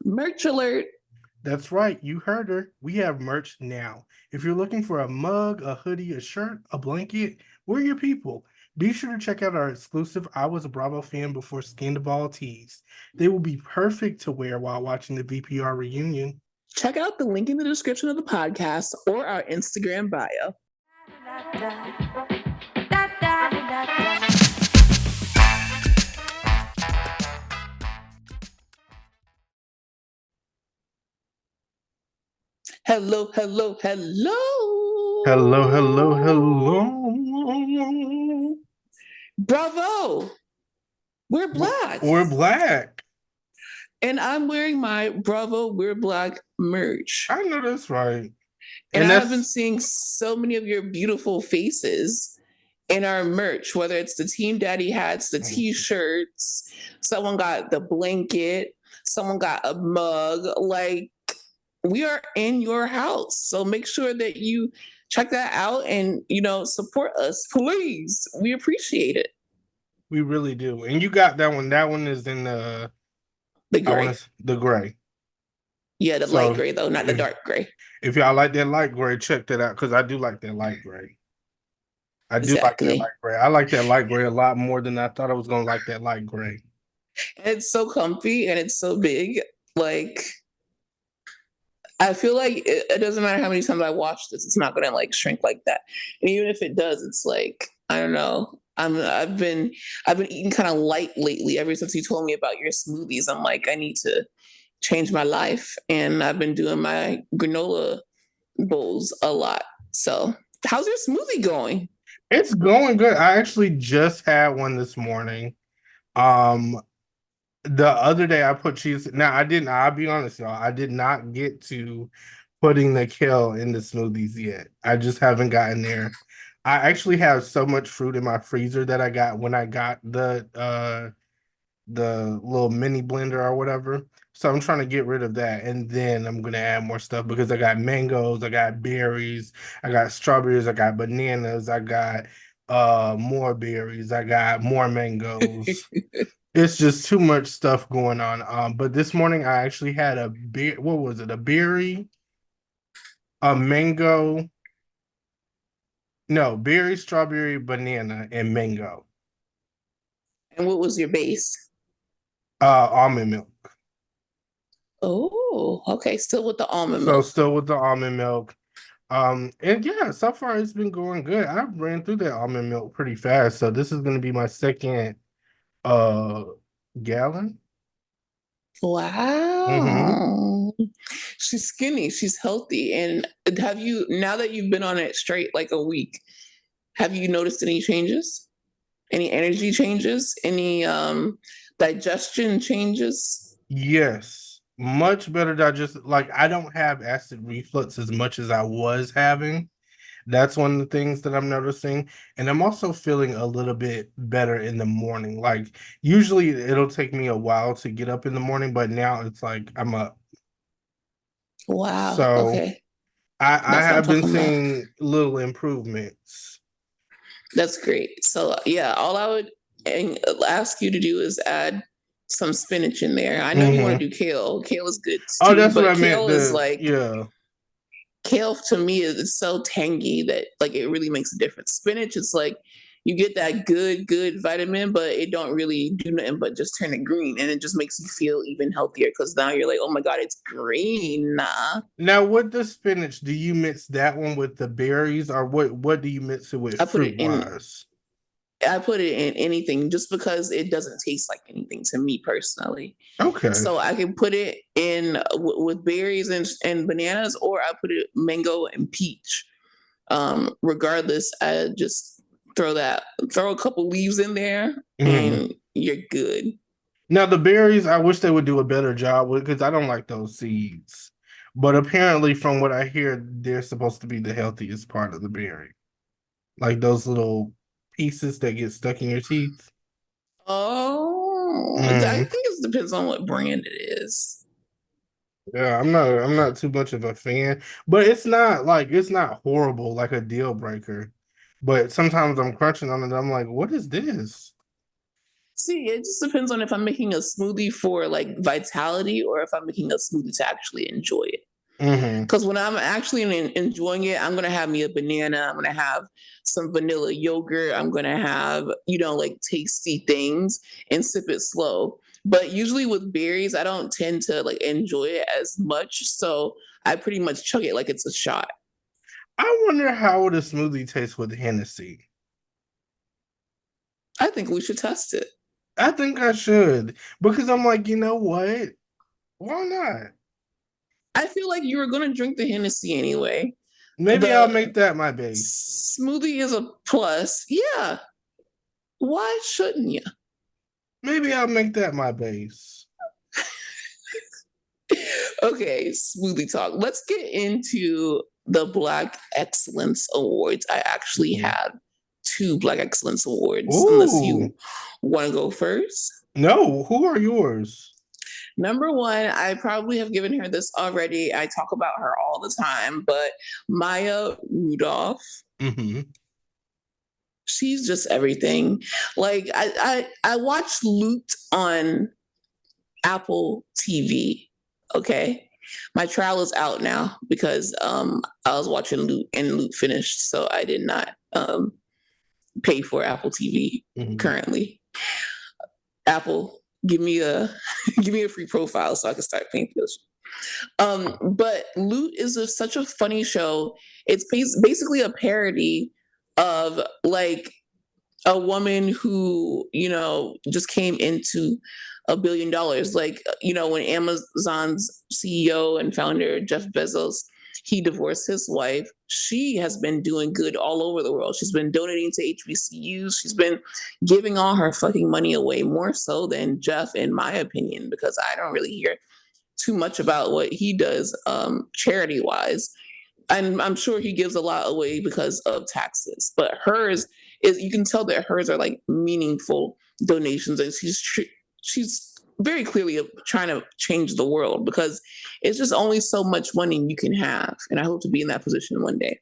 Merch alert. That's right, you heard her. We have merch now. If you're looking for a mug, a hoodie, a shirt, a blanket, we're your people. Be sure to check out our exclusive I Was a Bravo Fan Before Scandal tees. They will be perfect to wear while watching the VPR reunion. Check out the link in the description of the podcast or our Instagram bio. Hello, hello, hello. Hello, hello, hello. Bravo. We're black. We're black. And I'm wearing my Bravo We're Black merch. I know that's right. And I've been seeing so many of your beautiful faces in our merch, whether it's the Team Daddy hats, the t-shirts, someone got the blanket, someone got a mug. Like, we are in your house. So make sure that you check that out and, support us, please. We appreciate it. We really do. And you got that one. That one is in the gray. The gray. Yeah, the light gray, though, not the dark gray. If y'all like that light gray, check that out, because I do like that light gray. I do like that light gray. I like that light gray a lot more than I thought I was going to like that light gray. And it's so comfy and it's so big. Like, I feel like it doesn't matter how many times I watch this, it's not going to like shrink like that. And even if it does, it's like, I don't know. I've been eating kind of light lately. Ever since you told me about your smoothies, I'm like, I need to change my life. And I've been doing my granola bowls a lot. So how's your smoothie going? It's going good. I actually just had one this morning. The other day I put cheese. Now I'll be honest, y'all. I did not get to putting the kale in the smoothies yet. I just haven't gotten there. I actually have so much fruit in my freezer that I got when I got the little mini blender or whatever. So I'm trying to get rid of that, and then I'm gonna add more stuff because I got mangoes, I got berries, I got strawberries, I got bananas, I got more berries, I got more mangoes. It's just too much stuff going on. But this morning I actually had a what was it? A berry, a mango. No, berry, strawberry, banana, and mango. And what was your base? Almond milk. Oh, okay. Still with the almond milk. So still with the almond milk. And yeah, so far it's been going good. I ran through that almond milk pretty fast. So this is gonna be my second gallon. Wow. Mm-hmm. She's skinny, she's healthy. And have you, now that you've been on it straight like a week, have you noticed any changes? Any energy changes? Any digestion changes? Yes, much better digestion. Like, I don't have acid reflux as much as I was having. That's one of the things that I'm noticing. And I'm also feeling a little bit better in the morning. Like, usually it'll take me a while to get up in the morning, but now it's like I'm up. Wow. So okay. I have been seeing little improvements. That's great. So yeah, all I would ask you to do is add some spinach in there. I know you want to do kale. Kale is good too. Oh, that's what I meant. Kale is like, yeah. Kale to me is so tangy that like it really makes a difference. Spinach is like you get that good vitamin, but it don't really do nothing but just turn it green, and it just makes you feel even healthier because now you're like, oh my god, it's green. Now, with the spinach, do you mix that one with the berries, or what do you mix it with? I put it in anything just because it doesn't taste like anything to me personally. Okay. So I can put it in with berries and bananas, or I put it mango and peach. Regardless, I just throw a couple leaves in there and you're good. Now the berries, I wish they would do a better job with, because I don't like those seeds. But apparently, from what I hear, they're supposed to be the healthiest part of the berry. Like those little pieces that get stuck in your teeth. Oh, I think it depends on what brand it is. Yeah, I'm not too much of a fan, but it's not horrible, like a deal breaker. But sometimes I'm crunching on it, I'm like, what is this? See, it just depends on if I'm making a smoothie for like vitality or if I'm making a smoothie to actually enjoy it. Mm-hmm. Because when I'm actually enjoying it, I'm gonna have me a banana. I'm gonna have some vanilla yogurt. I'm gonna have, like tasty things and sip it slow. But usually with berries, I don't tend to like enjoy it as much. So I pretty much chug it like it's a shot. I wonder how would a smoothie taste with Hennessy. I think we should test it. I think I should because I'm like, you know what? Why not? I feel like you were gonna drink the Hennessy anyway. Maybe I'll The make that my base. smoothie is a plus. Yeah. Why shouldn't you? Maybe I'll make that my base. Okay, smoothie talk. Let's get into the Black Excellence Awards. I actually Mhm. have two Black Excellence Awards, unless Ooh, you want to go first. no, who are yours? Number one, I probably have given her this already. I talk about her all the time, but Maya Rudolph, Mm-hmm. she's just everything. Like I watched Loot on Apple TV. Okay. My trial is out now because I was watching Loot and Loot finished, so I did not pay for Apple TV Mm-hmm. currently. Apple, give me a give me a free profile so I can start paying for this. But Loot is such a funny show. It's basically a parody of like a woman who, just came into $1 billion. Like, when Amazon's CEO and founder, Jeff Bezos, he divorced his wife. She has been doing good all over the world. She's been donating to HBCUs. She's been giving all her fucking money away, more so than Jeff, in my opinion, because I don't really hear too much about what he does charity wise. And I'm sure he gives a lot away because of taxes, but hers is, you can tell that hers are like meaningful donations, and she's very clearly trying to change the world because it's just only so much money you can have, and I hope to be in that position one day.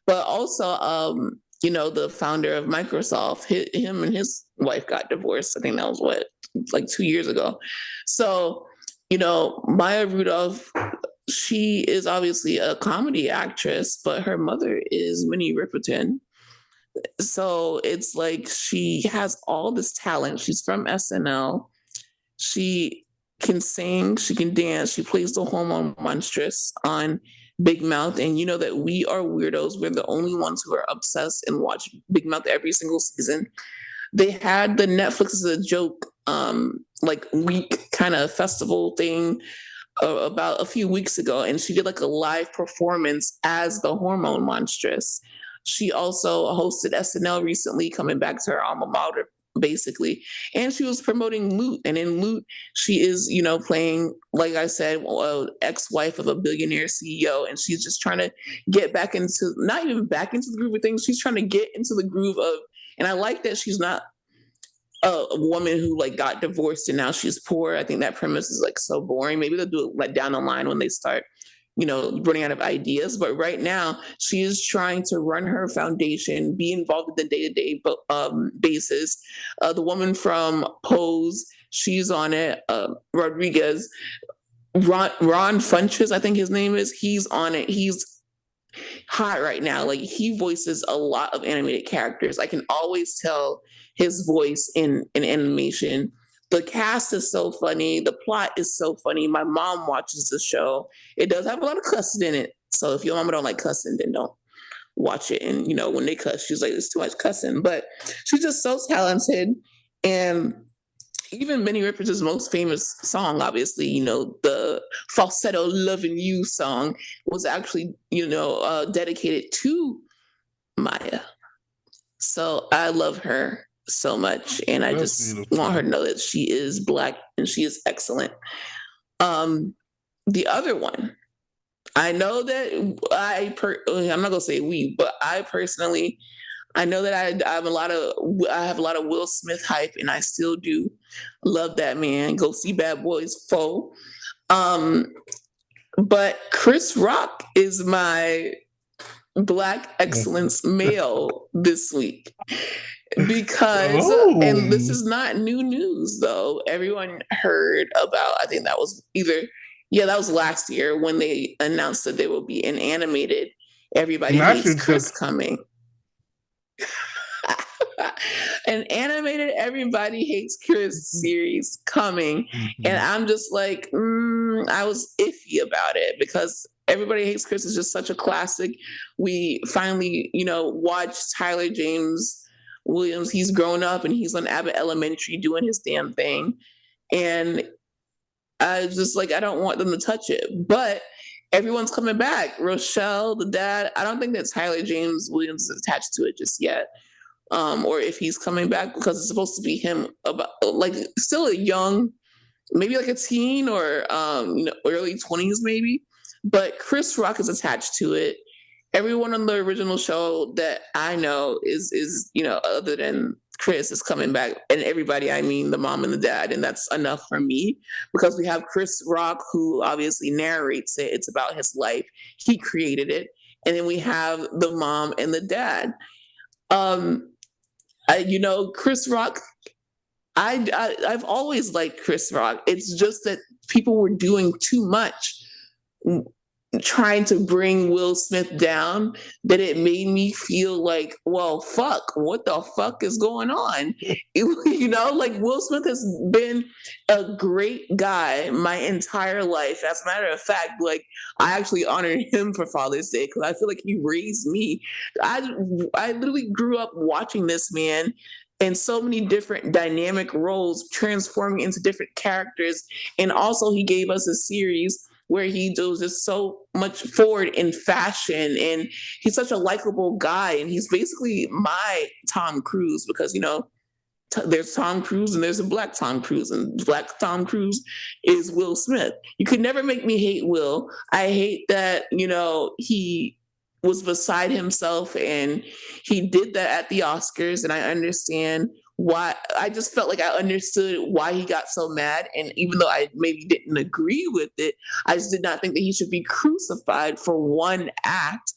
But also, the founder of Microsoft, him and his wife got divorced. I think that was like 2 years ago. So, Maya Rudolph, she is obviously a comedy actress, but her mother is Minnie Riperton. So it's like she has all this talent. She's from SNL. She can sing, she can dance, she plays the hormone monstrous on Big Mouth. And you know that we are weirdos. We're the only ones who are obsessed and watch Big Mouth every single season. They had the Netflix as a joke, like week kind of festival thing about a few weeks ago, and she did like a live performance as the hormone monstrous. She also hosted SNL recently, coming back to her alma mater, basically, and she was promoting Loot. And in Loot, she is, playing, like I said, ex-wife of a billionaire CEO, and she's just trying to get back into, not even back into the groove of things. She's trying to get into the groove of, and I like that she's not a woman who like got divorced and now she's poor. I think that premise is like so boring. Maybe they'll do it like down the line when they start, running out of ideas. But right now, she is trying to run her foundation, be involved in the day-to-day basis. The woman from Pose, she's on it. Rodriguez, Ron Funches, I think his name is. He's on it. He's hot right now. Like, he voices a lot of animated characters. I can always tell his voice in animation. The cast is so funny. The plot is so funny. My mom watches the show. It does have a lot of cussing in it. So if your mama don't like cussing, then don't watch it. And when they cuss, she's like, "It's too much cussing." But she's just so talented. And even Minnie Riperton's most famous song, obviously, the falsetto "Loving You" song was actually, dedicated to Maya. So I love her so much, and I That's just want her beautiful. to know that she is Black and she is excellent. Um, the other one, I know that I'm not gonna say we, but I personally, I know that I have a lot of Will Smith hype, and I still do love that man. Go see Bad Boys 4. Um, but Chris Rock is my Black excellence male this week. Because, and this Oh, is not new news though. Everyone heard about, I think that was either, yeah, that was last year when they announced that there will be an animated Everybody not Hates you Chris took. coming. An animated Everybody Hates Chris series coming. And Mhm. I'm just like, I was iffy about it because Everybody Hates Chris is just such a classic. We finally, watched Tyler James Williams. He's grown up and he's on Abbott Elementary doing his damn thing. And I just like, I don't want them to touch it. But everyone's coming back. Rochelle, the dad, I don't think that Tyler James Williams is attached to it just yet. Or if he's coming back because it's supposed to be him about like still a young, maybe like a teen or early 20s maybe. But Chris Rock is attached to it. Everyone on the original show that I know is other than Chris is coming back, and everybody I mean the mom and the dad, and that's enough for me because we have Chris Rock who obviously narrates it. It's about his life. He created it, and then we have the mom and the dad. Um, Chris Rock. I've always liked Chris Rock. It's just that people were doing too much, trying to bring Will Smith down, that it made me feel like, well, fuck, what the fuck is going on? Like Will Smith has been a great guy my entire life. As a matter of fact, like I actually honored him for Father's Day because I feel like he raised me. I literally grew up watching this man in so many different dynamic roles, transforming into different characters. And also, he gave us a series where he was just so much forward in fashion, and he's such a likable guy, and he's basically my Tom Cruise because there's Tom Cruise and there's a black Tom Cruise, and black Tom Cruise is Will Smith. You could never make me hate Will. I hate that he was beside himself and he did that at the Oscars, and I understand why. I just felt like I understood why he got so mad, and even though I maybe didn't agree with it, I just did not think that he should be crucified for one act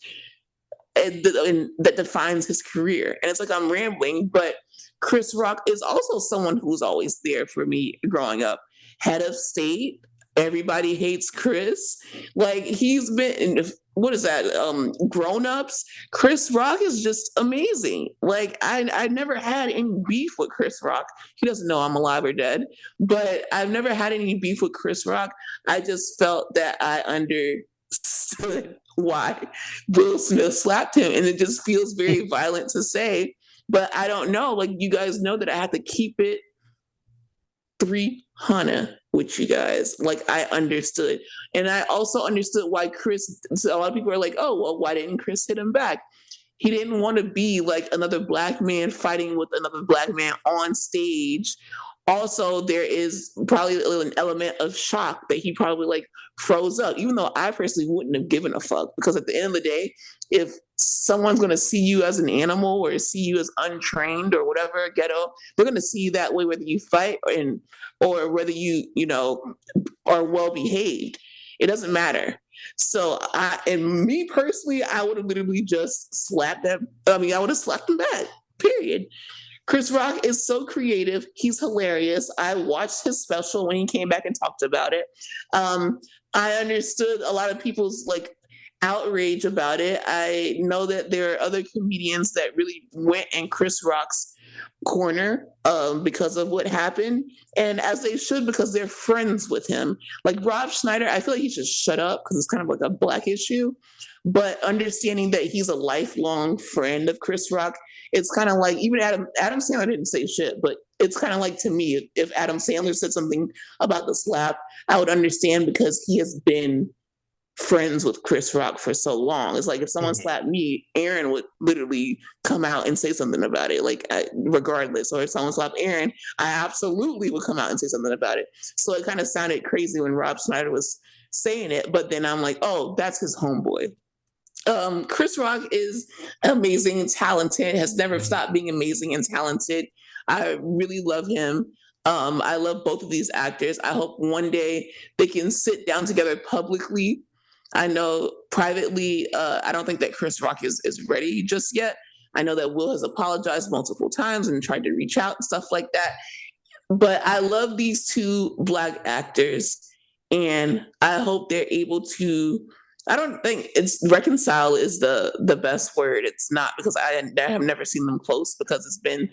and that defines his career. And it's like I'm rambling, but Chris Rock is also someone who's always there for me growing up. Head of State, Everybody Hates Chris. Like he's been, what is that? Grown Ups. Chris Rock is just amazing. Like I never had any beef with Chris Rock. He doesn't know I'm alive or dead, but I've never had any beef with Chris Rock. I just felt that I understood why Will Smith slapped him, and it just feels very violent to say. But I don't know. Like you guys know that I have to keep it 300 with you guys. Like I understood. And I also understood why so a lot of people are like, oh, well, why didn't Chris hit him back? He didn't want to be like another black man fighting with another black man on stage. Also, there is probably an element of shock that he probably like froze up, even though I personally wouldn't have given a fuck because at the end of the day, if someone's going to see you as an animal or see you as untrained or whatever ghetto, they're going to see you that way whether you fight or whether you are well behaved. It doesn't matter. So and me personally, I would have literally just slapped them. I mean, I would have slapped them back. Period. Chris Rock is so creative. He's hilarious. I watched his special when he came back and talked about it. I understood a lot of people's like outrage about it. I know that there are other comedians that really went in Chris Rock's corner because of what happened, and as they should because they're friends with him. Like Rob Schneider, I feel like he should shut up because it's kind of like a black issue. But understanding that he's a lifelong friend of Chris Rock, it's kind of like even Adam Sandler didn't say shit, but it's kind of like to me if Adam Sandler said something about the slap, I would understand because he has been friends with Chris Rock for so long. It's like if someone slapped me, Aaron would literally come out and say something about it, like regardless. Or if someone slapped Aaron, I absolutely would come out and say something about it. So it kind of sounded crazy when Rob Schneider was saying it, but then I'm like, oh, that's his homeboy. Chris Rock is amazing and talented, has never stopped being amazing and talented. I really love him. I love both of these actors. I hope one day they can sit down together publicly. I know privately, I don't think that Chris Rock is ready just yet, I know that Will has apologized multiple times and tried to reach out and stuff like that. But I love these two Black actors, and I hope they're able to. I don't think it's reconcile is the best word. It's not, because I have never seen them close, because it's been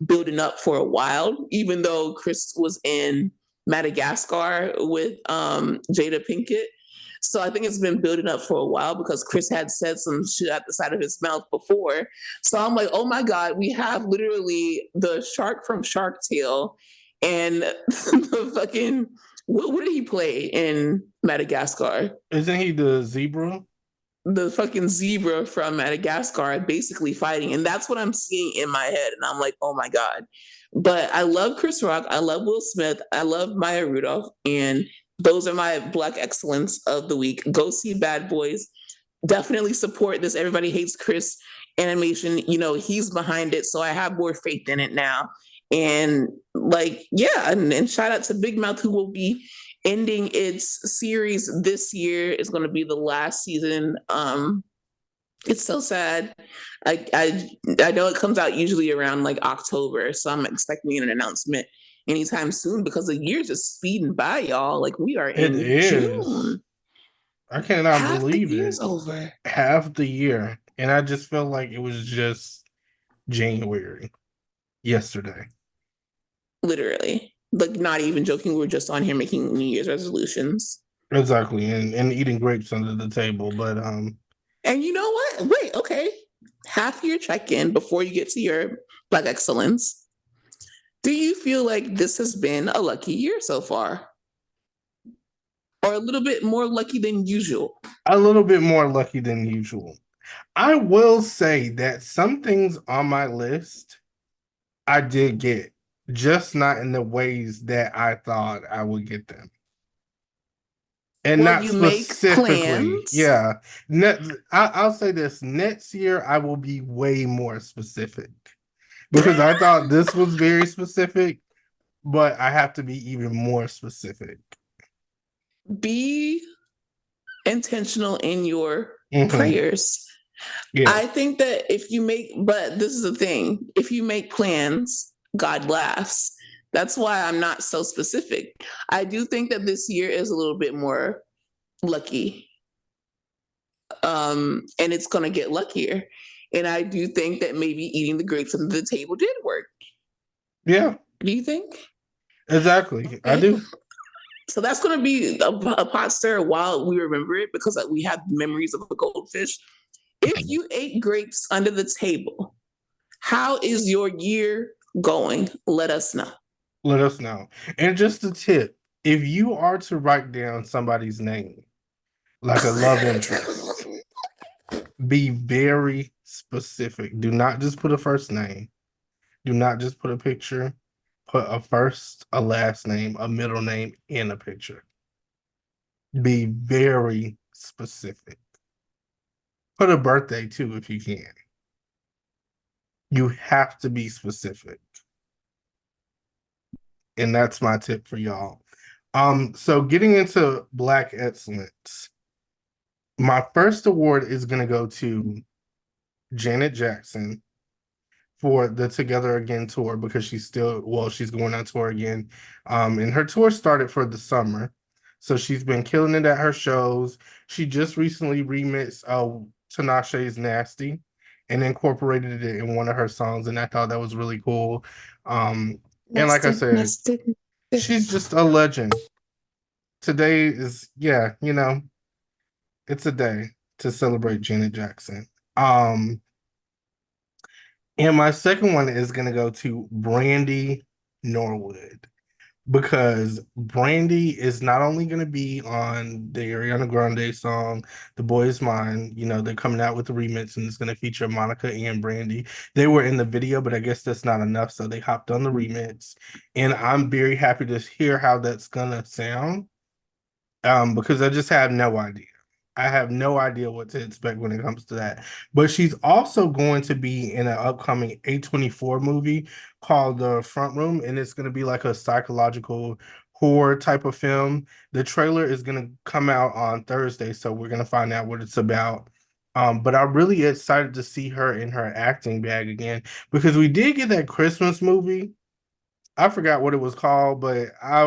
building up for a while. Even though Chris was in Madagascar with Jada Pinkett, so I think it's been building up for a while because Chris had said some shit at the side of his mouth before. So I'm like, oh my God, we have literally the shark from Shark Tale and the fucking what did he play in Madagascar? Isn't he the zebra? The fucking zebra from Madagascar basically fighting. And that's what I'm seeing in my head. And I'm like, oh my God. But I love Chris Rock. I love Will Smith. I love Maya Rudolph. And those are my Black excellence of the week. Go see Bad Boys. Definitely support this Everybody Hates Chris animation. You know, he's behind it. So I have more faith in it now. And like, yeah, and shout out to Big Mouth, who will be ending its series this year. Is going to be the last season. It's so sad. I know it comes out usually around like October, so I'm expecting an announcement anytime soon, because the year's just speeding by, y'all. Like, we are It in is. June. I cannot Half the believe year's it. over. Half the year. And I just felt like it was just January yesterday. Literally. Like, not even joking. We're just on here making New Year's resolutions. Exactly. And eating grapes under the table. But And you know what? Wait, okay. Half your check-in before you get to your Black excellence. Do you feel like this has been a lucky year so far? Or a little bit more lucky than usual? a little bit more lucky than usual. I will say that some things on my list I did get, just not in the ways that I thought I would get them. And Or not you make specifically. plans? Yeah. I'll say this, next year I will be way more specific, because I thought this was very specific, but I have to be even more specific. Be intentional in your Mhm. prayers. Yeah. I think that if you make, but this is the thing, if you make plans, God laughs. That's why I'm not so specific. I do think that this year is a little bit more lucky. And it's going to get luckier. And I do think that maybe eating the grapes under the table did work. Yeah. Do you think? Exactly. I Okay. do. So that's going to be a pot stir while we remember it, because we have memories of a goldfish. If you ate grapes under the table, how is your year going? Let us know. Let us know. And just a tip, if you are to write down somebody's name, like a love interest, be very specific. Do not just put a first name. Do not just put a picture. Put a first, a last name, a middle name, and a picture. Be very specific. Put a birthday too if you can. You have to be specific. And that's my tip for y'all. So getting into Black excellence, my first award is gonna go to Janet Jackson for the Together Again tour, because she's going on tour again. And her tour started for the summer. So she's been killing it at her shows. She just recently remixed Tinashe's Nasty and incorporated it in one of her songs, and I thought that was really cool. And like I Nested, said, nested, nested. she's just a legend. Today is, yeah, it's a day to celebrate Janet Jackson. And my second one is gonna go to Brandy Norwood, because Brandy is not only gonna be on the Ariana Grande song "The Boy Is Mine." They're coming out with the remix, and it's gonna feature Monica and Brandy. They were in the video, but I guess that's not enough, so they hopped on the remix, and I'm very happy to hear how that's gonna sound. Because I just have no idea. I have no idea what to expect when it comes to that. But she's also going to be in an upcoming A24 movie called The Front Room, and it's going to be like a psychological horror type of film. The trailer is going to come out on Thursday, so we're going to find out what it's about. But I'm really excited to see her in her acting bag again because we did get that Christmas movie. I forgot what it was called, but I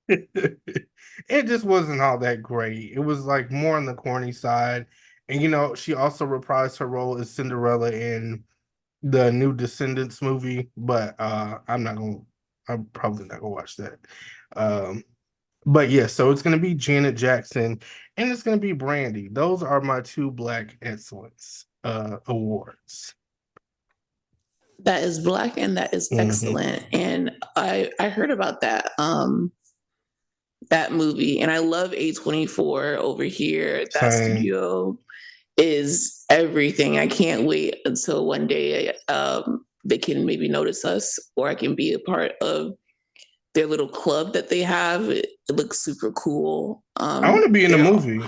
it just wasn't all that great. It was like more on the corny side. And she also reprised her role as Cinderella in the new Descendants movie, but I'm probably not gonna watch that. Um but yeah, so it's gonna be Janet Jackson and it's gonna be Brandy. Those are my two Black Excellence awards. That is Black and that is Hmm. excellent. And I heard about that movie, and I love A24 over here. That Same. studio is everything. I can't wait until one day they can maybe notice us, or I can be a part of their little club that they have. It looks super cool. I want to be in the They're movie.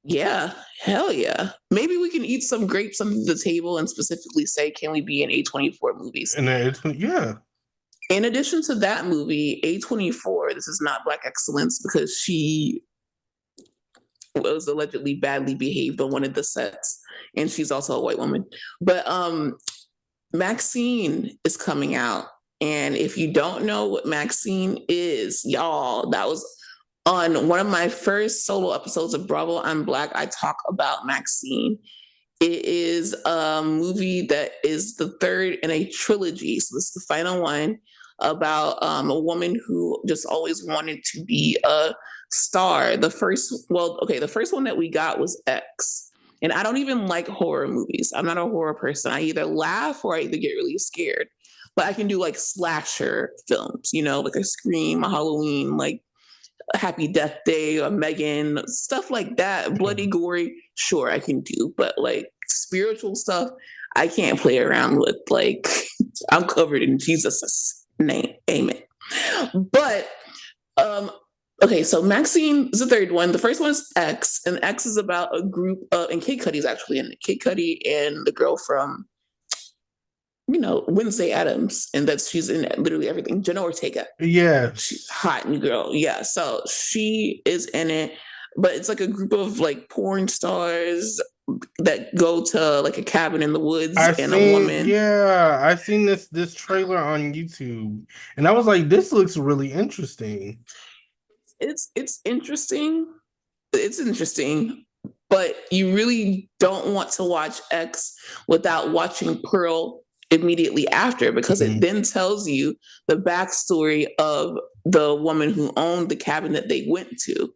Yeah, hell yeah. Maybe we can eat some grapes under the table and specifically say, can we be in A24 movies? And it's yeah. In addition to that movie, A24, this is not Black excellence because she was allegedly badly behaved on one of the sets, and she's also a white woman. But Maxine is coming out. And if you don't know what Maxine is, y'all, that was on one of my first solo episodes of Bravo I'm Black. I talk about Maxine. It is a movie that is the third in a trilogy. So this is the final one about a woman who just always wanted to be a star. The first one that we got was X. And I don't even like horror movies. I'm not a horror person. I either laugh or I either get really scared. But I can do like slasher films, like a Scream, a Halloween, like a Happy Death Day, or Megan, stuff like that. Bloody, gory, sure, I can do. But like spiritual stuff, I can't play around with. Like, I'm covered in Jesus' name. Amen. But okay, so Maxine is the third one. The first one is X, and X is about a group of, and Kid Cudi's actually in it. Kid Cudi and the girl from, Wednesday Addams, and that she's in literally everything. Jenna Ortega, she Yes. hot new girl, yeah. So she is in it, but it's like a group of like porn stars that go to like a cabin in the woods, and a woman. I seen this trailer on YouTube, and I was like, this looks really interesting. It's interesting. It's interesting, but you really don't want to watch X without watching Pearl immediately after, because it Mhm. then tells you the backstory of the woman who owned the cabin that they went to.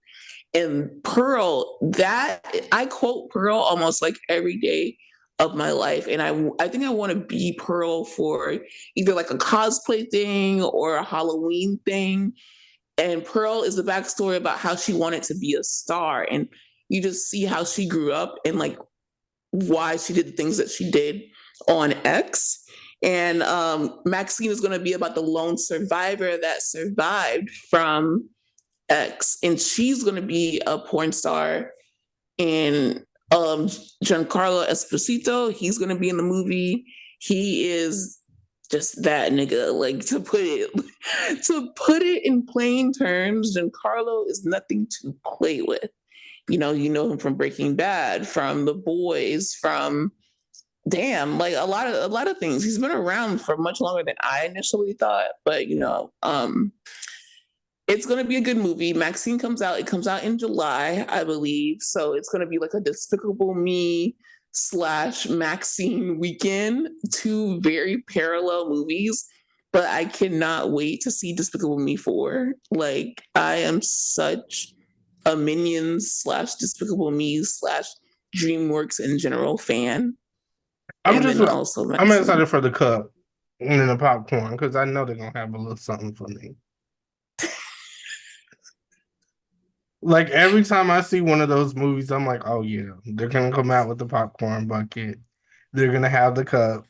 And Pearl, that I quote Pearl almost like every day of my life. And I think I want to be Pearl for either like a cosplay thing or a Halloween thing. And Pearl is the backstory about how she wanted to be a star. And you just see how she grew up and like why she did the things that she did on X. And Maxine is going to be about the lone survivor that survived from X. And she's going to be a porn star. And Giancarlo Esposito, he's going to be in the movie. He is just that nigga. Like, to put it in plain terms, Giancarlo is nothing to play with. You know him from Breaking Bad, from The Boys, from like a lot of things. He's been around for much longer than I initially thought. But it's going to be a good movie. Maxine comes out. It comes out in July, I believe. So it's going to be like a Despicable Me / Maxine weekend. Two very parallel movies. But I cannot wait to see Despicable Me 4. Like, I am such a Minions / Despicable Me / DreamWorks in general fan. I'm And just then also I'm Maxine. excited for the cup and then the popcorn because I know they're gonna have a little something for me. Like every time I see one of those movies, I'm like, oh yeah, they're gonna come out with the popcorn bucket. They're gonna have the cup.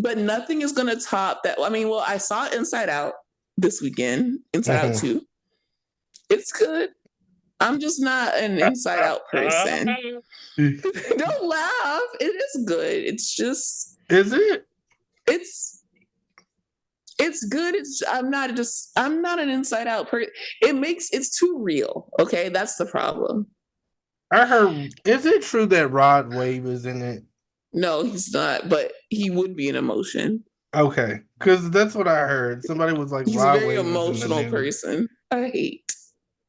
But nothing is going to top that. I mean, well, I saw Inside Out this weekend, Inside Out Mhm. 2. It's good. I'm just not an Inside Out person. Don't laugh. It is good. Is it? It's it's good. I'm not an Inside Out person. It's too real. Okay, that's the problem. I heard. Is it true that Rod Wave is in it? No, he's not, but he would be an emotion. Okay, because that's what I heard. Somebody was like, He's a Rod very Wave is in the emotional new, person. I hate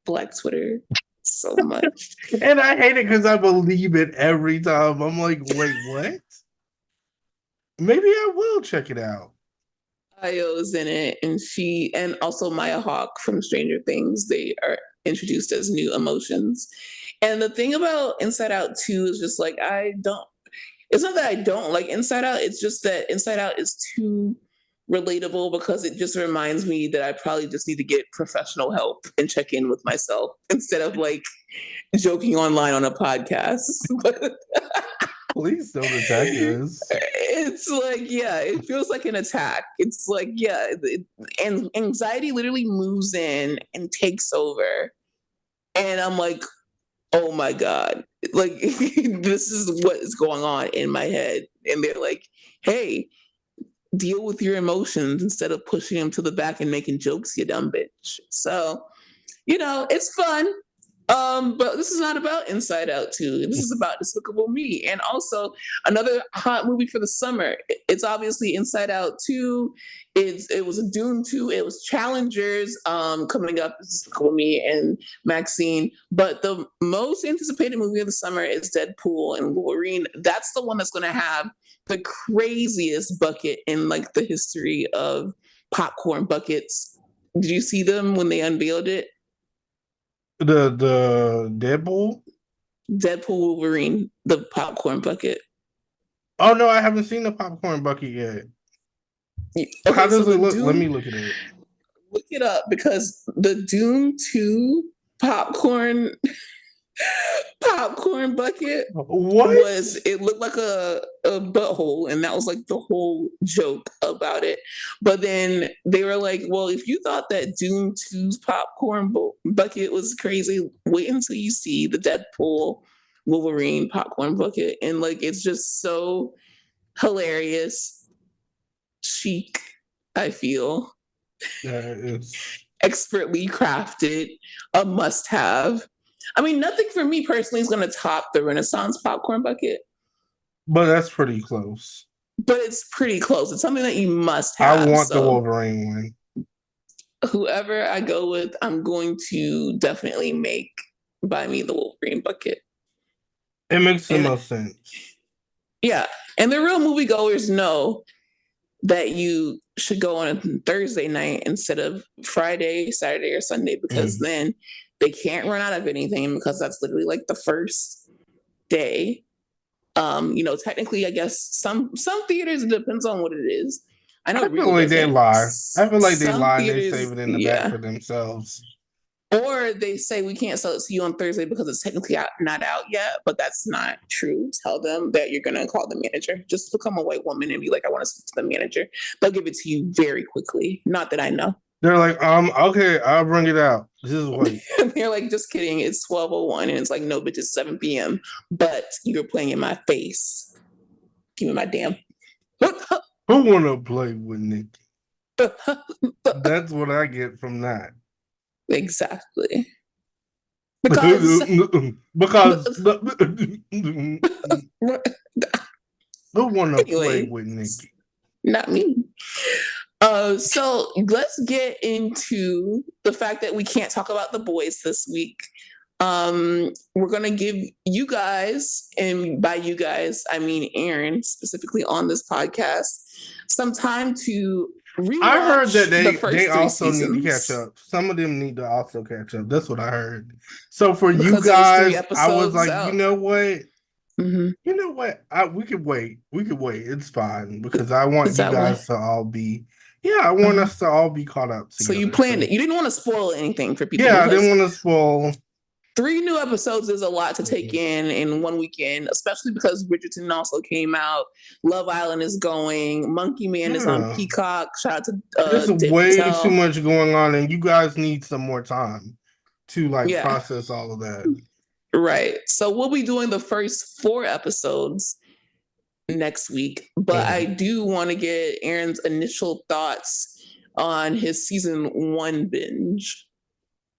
Black Twitter so much. and I hate it because I believe it every time. I'm like, wait, what? Maybe I will check it out. Io's in it, and she and also Maya Hawke from Stranger Things. They are introduced as new emotions. And the thing about Inside Out 2 is just like I don't. It's not that I don't like Inside Out. It's just that Inside Out is too relatable because it just reminds me that I probably just need to get professional help and check in with myself instead of like joking online on a podcast. But Please don't attack us. it's like, yeah, it feels like an attack. It's like, yeah, and anxiety literally moves in and takes over. And I'm like, oh my God, like this is what is going on in my head. And they're like, hey, deal with your emotions instead of pushing them to the back and making jokes, you dumb bitch. So, it's fun. But this is not about Inside Out 2. This is about Despicable Me. And also another hot movie for the summer. It's obviously Inside Out 2. It was a Dune 2. It was Challengers coming up, Despicable Me and Maxine. But the most anticipated movie of the summer is Deadpool and Wolverine. That's the one that's gonna have the craziest bucket in like the history of popcorn buckets. Did you see them when they unveiled it? The Deadpool. Deadpool Wolverine, the popcorn bucket. Oh no, I haven't seen the popcorn bucket yet. How Okay, so does it the look? Let me Dune, look at it. look it up because the Dune 2 popcorn popcorn bucket What? it looked like a butthole, and that was like the whole joke about it. But then they were like, well, if you thought that Dune 2's popcorn bucket was crazy, wait until you see the Deadpool Wolverine popcorn bucket. And like it's just so hilarious, chic, I feel, It's, expertly crafted, a must have. I mean, nothing for me personally is going to top the Renaissance popcorn bucket, but that's pretty close. but it's pretty close. It's something that you must I have. want the So, Wolverine one. whoever I go with, I'm going to definitely buy me the Wolverine bucket. It makes the And most sense. yeah, and the real moviegoers know that you should go on a Thursday night instead of Friday, Saturday, or Sunday because then they can't run out of anything because that's literally like the first day. Technically, I guess some theaters, it depends on what it is. I know I it feel really like they doesn't. lie. I feel like they Some lie and they theaters, save it in the back yeah. for themselves. Or they say we can't sell it to you on Thursday because it's technically not out yet, but that's not true. Tell them that you're gonna call the manager. Just become a white woman and be like, I want to speak to the manager. They'll give it to you very quickly. Not that I know. They're like, okay, I'll bring it out. Just wait. They're like, just kidding. It's 12:01, and it's like, no, bitch, it's 7 p.m. But you're playing in my face. Give me my damn. Who wanna play with Nikki? That's what I get from that. Exactly. Because who wanna play anyway, with Nikki? not me. So let's get into the fact that we can't talk about The Boys this week. We're gonna give you guys, and by you guys, I mean Aaron, specifically on this podcast, some time to rewatch. I heard that they also seasons. need to catch up. Some of them need to also catch up. That's what I heard. So for Because you guys, I was episodes like, out. you know what? Mm-hmm. You know what? We could wait. We could wait. It's fine because I want you guys to all be. Yeah, I want us to all be caught up together. So you planned it. You didn't want to spoil anything for people. Yeah, I didn't want to spoil. 3 new episodes is a lot to take in one weekend, especially because Bridgerton also came out. Love Island is going. Monkey Man is on Peacock. Shout out to there's way too much going on, and you guys need some more time to process all of that. Right. So we'll be doing the first 4 episodes next week, but I do want to get Aaron's initial thoughts on his season 1 binge.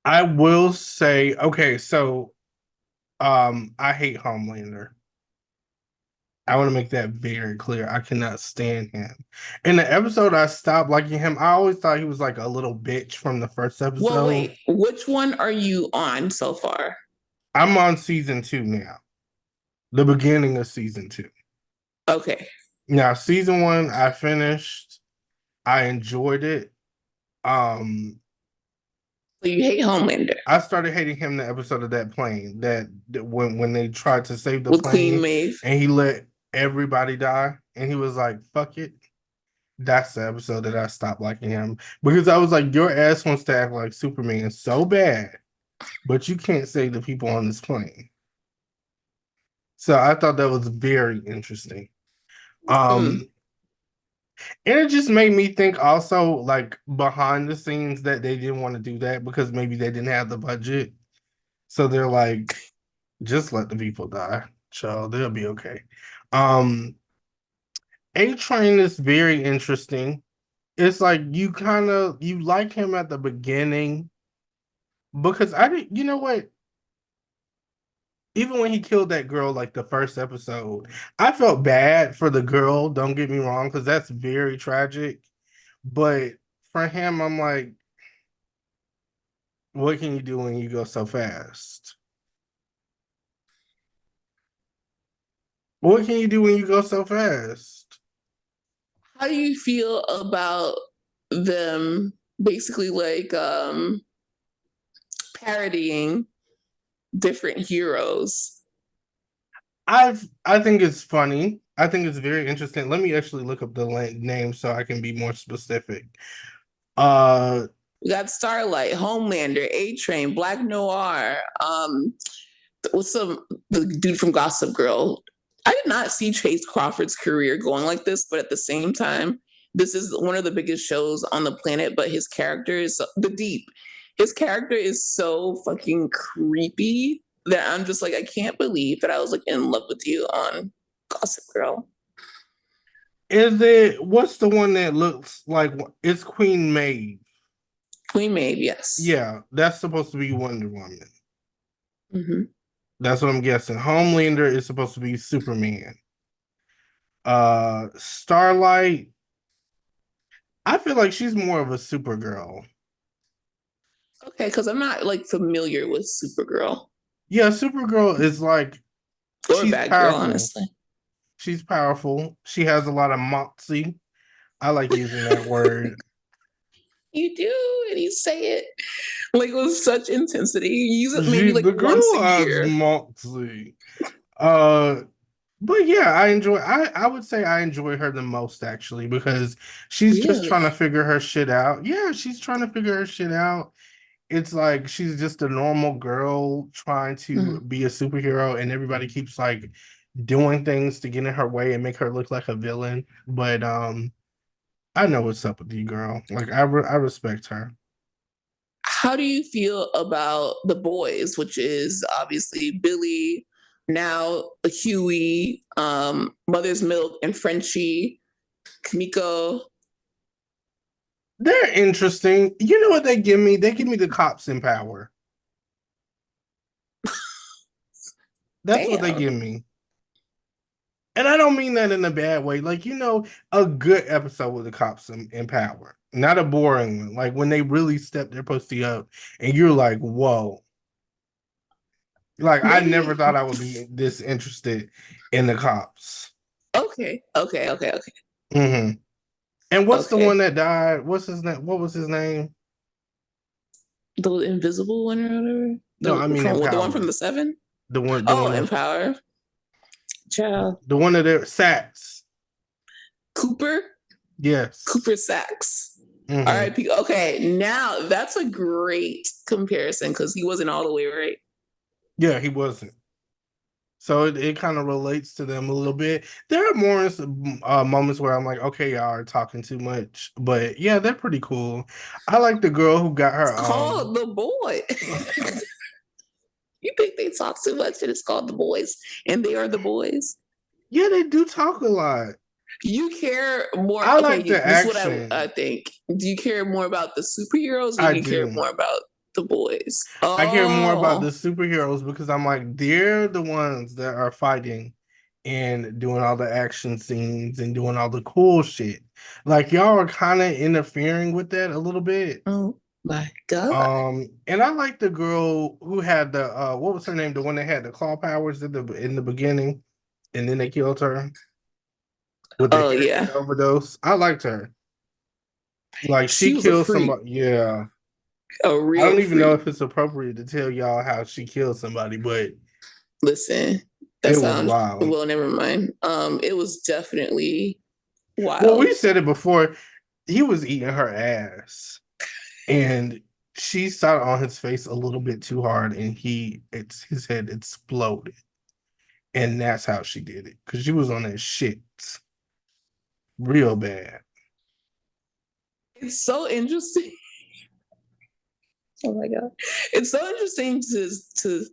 I will say, okay, so I hate Homelander. I want to make that very clear. I cannot stand him. In the episode I stopped liking him, I always thought he was like a little bitch from the first Well, episode. wait, which one are you on so far? I'm on season 2 now. The beginning of season 2. Okay. Now, season 1 I finished. I enjoyed it. So you hate Homelander I started hating him the episode of that plane that when they tried to save the with Queen plane Maeve. and he let everybody die and he was like, fuck it. That's the episode that I stopped liking him because I was like, your ass wants to act like Superman so bad, but you can't save the people on this plane. So I thought that was very interesting. Mm. Um, and it just made me think also like behind the scenes that they didn't want to do that because maybe they didn't have the budget. So they're like, just let the people die. So they'll be okay. Um, A Train is very interesting. It's like you like him at the beginning because I didn't, you know what? Even when he killed that girl, like the first episode, I felt bad for the girl. Don't get me wrong, because that's very tragic. But for him, I'm like, what can you do when you go so fast? What can you do when you go so fast? How do you feel about them basically like parodying different heroes? I think it's funny. I think it's very interesting. Let me actually look up the name so I can be more specific. Uh, We got Starlight, Homelander, A Train, Black Noir. What's the dude from Gossip Girl? I did not see Chase Crawford's career going like this, but at the same time, this is one of the biggest shows on the planet. But his character is the Deep. His character is so fucking creepy that I'm just like, I can't believe that I was like in love with you on Gossip Girl. is it what's the one that looks like it's Queen Maeve? Queen Maeve, yes. Yeah, that's supposed to be Wonder Woman. Mm-hmm. That's what I'm guessing. Homelander is supposed to be Superman. Starlight, I feel like she's more of a Supergirl. Okay, because I'm not like familiar with Supergirl Yeah, Supergirl is like or she's Bad Girl, powerful. honestly. She's powerful. She has a lot of moxie. I like using that word. You do, and you say it like with such intensity. You use it She maybe like the once girl a has year. moxie. Uh but yeah, I would say I enjoy her the most actually because she's just trying Really? to figure her shit out. Yeah, she's trying to figure her shit out. It's like she's just a normal girl trying to Mm. be a superhero and everybody keeps like doing things to get in her way and make her look like a villain. But I know what's up with you, girl. Like I respect her. How do you feel about the boys, which is obviously Billy, now Huey, Mother's Milk, and Frenchie, Kamiko? They're interesting. You know what they give me? They give me the cops in power. That's what they Damn. give me. And I don't mean that in a bad way. Like, a good episode with the cops in power. Not a boring one. Like when they really step their pussy up and you're like, whoa. Like I never Maybe. thought I would be this interested in the cops. Okay. Okay. Okay. Okay. Hmm. And what's the one Okay. that died? What's his name? What was his name? The invisible one or whatever. No, I mean The one from Empower. the Seven. The Oh, one that Empower. Child. the one that Sats. Cooper. Yes. Cooper Sacks. Hmm. R.I.P. Okay, now that's a great comparison because he wasn't all the way right. Yeah, he wasn't. So it kind of relates to them a little bit. There are more moments where I'm like, okay, y'all are talking too much, but yeah, they're pretty cool. I like the girl who got It's her. called The Boy. You think they talk too much and it's called The Boys, and they are the boys. Yeah, they do talk a lot. You care more. I Okay, like the this is what I action. think. Do you care more about the superheroes, or I do you care do. more about? The boys. I care more about the Oh, superheroes because I'm like, they're the ones that are fighting and doing all the action scenes and doing all the cool shit. Like y'all are kind of interfering with that a little bit. oh my God. And I like the girl who had the what was her name? The one that had the claw powers in the beginning, and then they killed her with the Oh heroin yeah. overdose. I liked her. Like she She was a killed freak. somebody. Yeah. A I real don't even know freak. if it's appropriate to tell y'all how she killed somebody, but Listen, that it was sounds wild. well, never mind. It was definitely Well, wild. we said it before. He was eating her ass, and she sat on his face a little bit too hard, and his head exploded, and that's how she did it because she was on that shit real bad. It's so interesting. Oh my God. It's so interesting to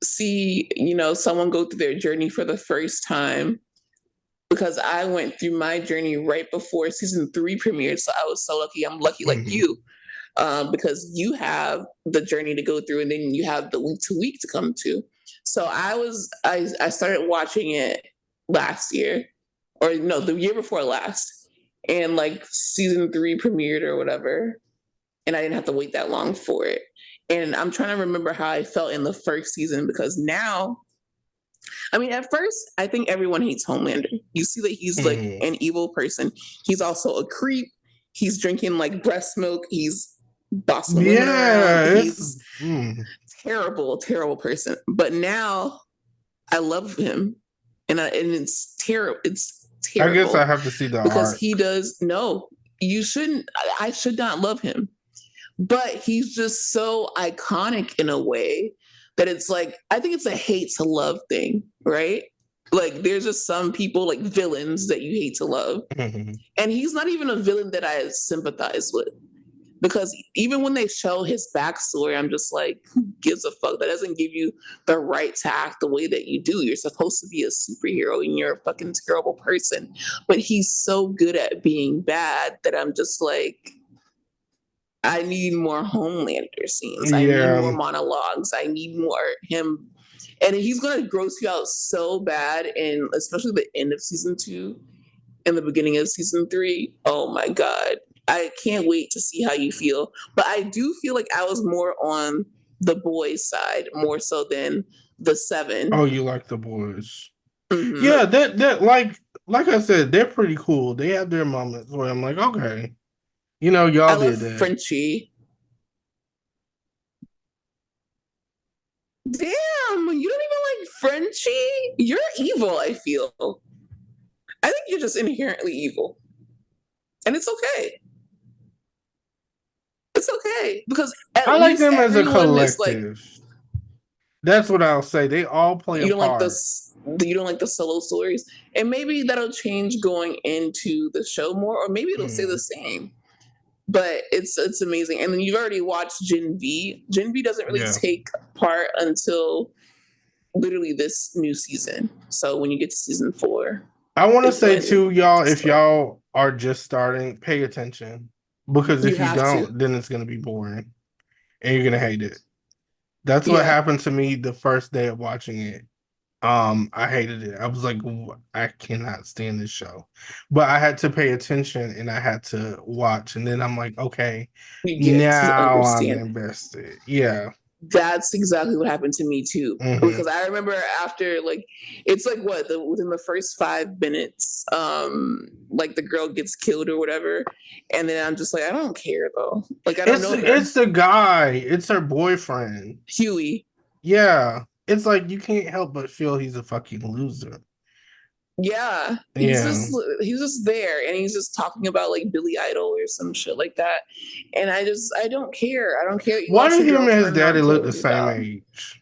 see, someone go through their journey for the first time because I went through my journey right before season 3 premiered. So I was so lucky. I'm lucky like Mhm. you, because you have the journey to go through and then you have the week to week to come to. So I started watching it last year, or no, the year before last. And like season 3 premiered or whatever. And I didn't have to wait that long for it. And I'm trying to remember how I felt in the first season because now, I mean, at first, I think everyone hates Homelander. You see that he's like Mhm. an evil person. He's also a creep. He's drinking like breast milk. He's bossing women around. Yeah, He's terrible, terrible person. But now I love him, and it's terrible. It's I guess I terrible have to see the because art. he does no. You shouldn't. I should not love him, but he's just so iconic in a way that it's like I think it's a hate to love thing, right? Like there's just some people like villains that you hate to love, Mhm. and he's not even a villain that I sympathize with because even when they show his backstory, I'm just like, who gives a fuck? That doesn't give you the right to act the way that you do. You're supposed to be a superhero and you're a fucking terrible person. But he's so good at being bad that I'm just like, I need more Homelander scenes. I need more Yeah. monologues. I need more him. And he's going to gross you out so bad, and especially the end of season 2 and the beginning of season 3. Oh my God. I can't wait to see how you feel. But I do feel like I was more on the boys' side, more so than the 7. Oh, you like the boys? Mm-hmm. Yeah, that like I said, they're pretty cool. They have their moments where I'm like, okay, I y'all love did that. Frenchie. Damn, you don't even like Frenchie? You're evil, I feel. I think you're just inherently evil. And it's okay. It's okay. Because at I like least them as a everyone is like, collective. That's what I'll say. They all play a you don't like part. this, you don't like the solo stories. And maybe that'll change going into the show more, or maybe it'll stay the Mhm. same. But it's amazing. And then you've already watched Gen V. Gen V doesn't really Yeah. take part until literally this new season. So when you get to season 4 I want to is say when too, y'all, to if start. y'all are just starting, pay attention. Because You if you have to. don't, then it's gonna be boring and you're gonna hate it. That's what Yeah, happened to me the first day of watching it. I hated it. I was like, I cannot stand this show. But I had to pay attention and I had to watch. And then I'm like, okay, you get to now I'm understand. invested. Yeah. That's exactly what happened to me too. Hmm. Because I remember after like it's like within the first 5 minutes, like the girl gets killed or whatever, and then I'm just like, I don't care though. Like I don't It's know him. it's the guy. It's her boyfriend. Huey. Yeah. It's like you can't help but feel he's a fucking loser. Yeah. Yeah. He's just there and he's just talking about like Billy Idol or some shit like that. And I don't care. I don't care that you Why lost did your him and his girlfriend or daddy I'm look killing the your same dog. age?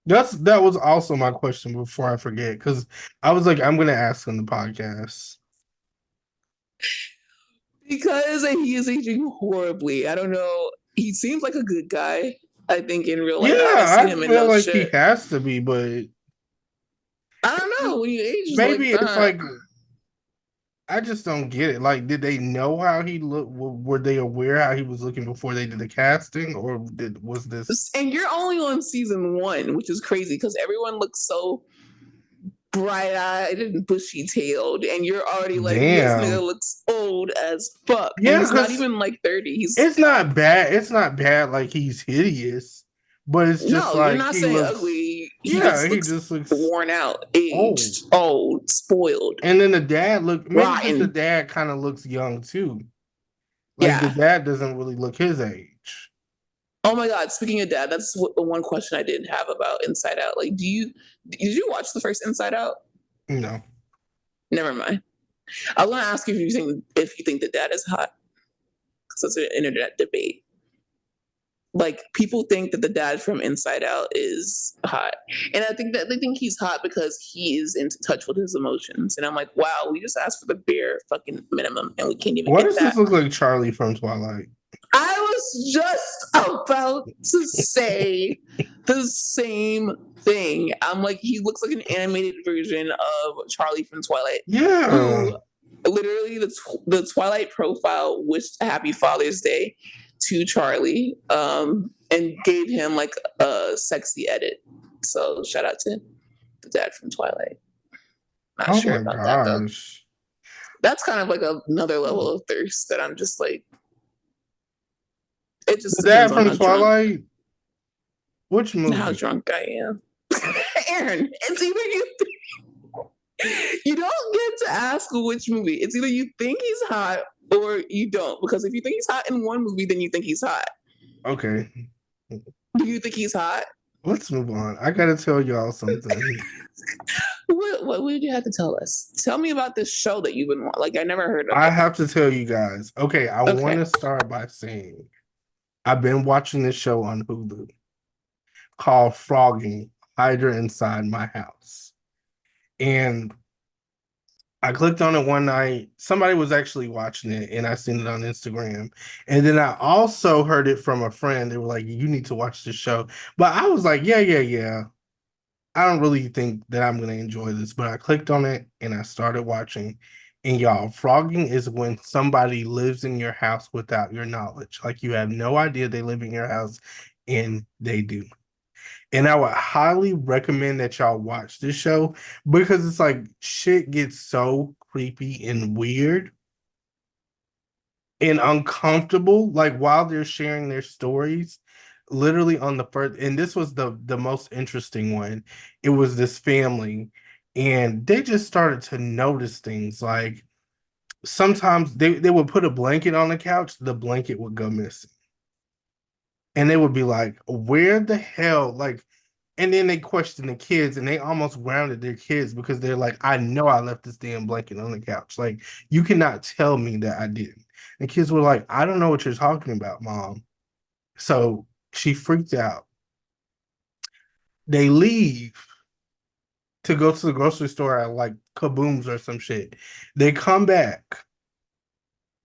That was also my question before I forget, because I was like, I'm gonna ask on the podcast. Because he is aging horribly. I don't know. He seems like a good guy. I think in real life, I haven't Yeah, seen I him in feel no like he shit. has to be, but I don't know. When you age like maybe it's that, like I just don't get it. Like, did they know how he looked? Were they aware how he was looking before they did the casting, or was this? And you're only on season one, which is crazy because everyone looks so bright-eyed and bushy-tailed, and you're already like, this nigga Damn. looks old as fuck, and Yeah, he's not because even like 30. He's it's not bad. It's not bad. Like he's hideous, but it's just no, you're like not he saying looks. ugly. He Yeah, just he looks just looks worn out, old. aged, old, spoiled, And then the dad look maybe because the rotten. dad kind of looks young too. Like the Yeah. dad doesn't really look his age. Oh my God. Speaking of dad, that's the one question I didn't have about Inside Out. Like, did you watch the first Inside Out? No. Never mind. I was gonna ask you if you think the dad is hot because it's an internet debate. Like people think that the dad from Inside Out is hot, and I think that they think he's hot because he is in touch with his emotions. And I'm like, wow, we just asked for the bare fucking minimum, and we can't even Why get does this that. look like Charlie from Twilight? I was just about to say the same thing. I'm like, he looks like an animated version of Charlie from Twilight, Yeah. who literally the Twilight profile wished a happy Father's Day to Charlie, and gave him like a sexy edit. So shout out to the dad from Twilight. Not Oh sure my about that though. gosh. That's kind of like another level of thirst that I'm just like, it just The depends dad on from how drunk Twilight? Which how movie? drunk I am. Aaron, it's either you don't get to ask which movie. It's either you think he's hot or you don't. Because if you think he's hot in one movie, then you think he's hot. Okay. Do you think he's hot? Let's move on. I gotta tell y'all something. What would you have to tell us? Tell me about this show that you've been watching. Like I never heard of I it. have to tell you guys. Okay, I want Okay. to start by saying I've been watching this show on Hulu called Frogging, Hider Inside My House. And I clicked on it one night. Somebody was actually watching it, and I seen it on Instagram. And then I also heard it from a friend. They were like, "You need to watch this show." But I was like, "Yeah, yeah, yeah." I don't really think that I'm gonna enjoy this. But I clicked on it and I started watching. And y'all, frogging is when somebody lives in your house without your knowledge. Like you have no idea they live in your house, and they do. And I would highly recommend that y'all watch this show because it's like shit gets so creepy and weird and uncomfortable. Like while they're sharing their stories, literally on the first, and this was the most interesting one. It was this family, and they just started to notice things like sometimes they would put a blanket on the couch, the blanket would go missing. And they would be like, where the hell? Like, and then they question the kids and they almost grounded their kids because they're like, I know I left this damn blanket on the couch. Like, you cannot tell me that I didn't. And kids were like, I don't know what you're talking about, mom. So she freaked out. They leave to go to the grocery store at like Kabooms or some shit. They come back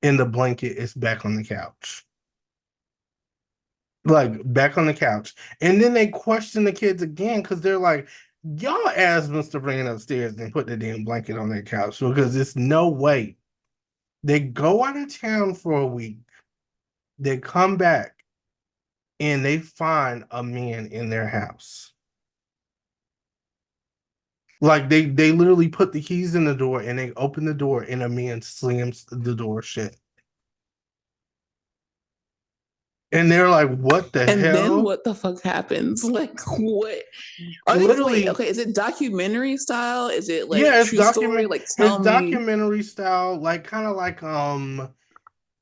and the blanket is back on the couch. Like back on the couch. And then they question the kids again because they're like, y'all asked Mr. Brand upstairs and put the damn blanket on their couch because there's no way. They go out of town for a week, they come back, and they find a man in their house. Like they literally put the keys in the door and they open the door and a man slams the door shut. And they're like, what the And then hell? what the fuck happens? Like what are these wait, Literally, okay, is it documentary style? Is it like yeah, true story? Like it's tell me. documentary style, like kind of like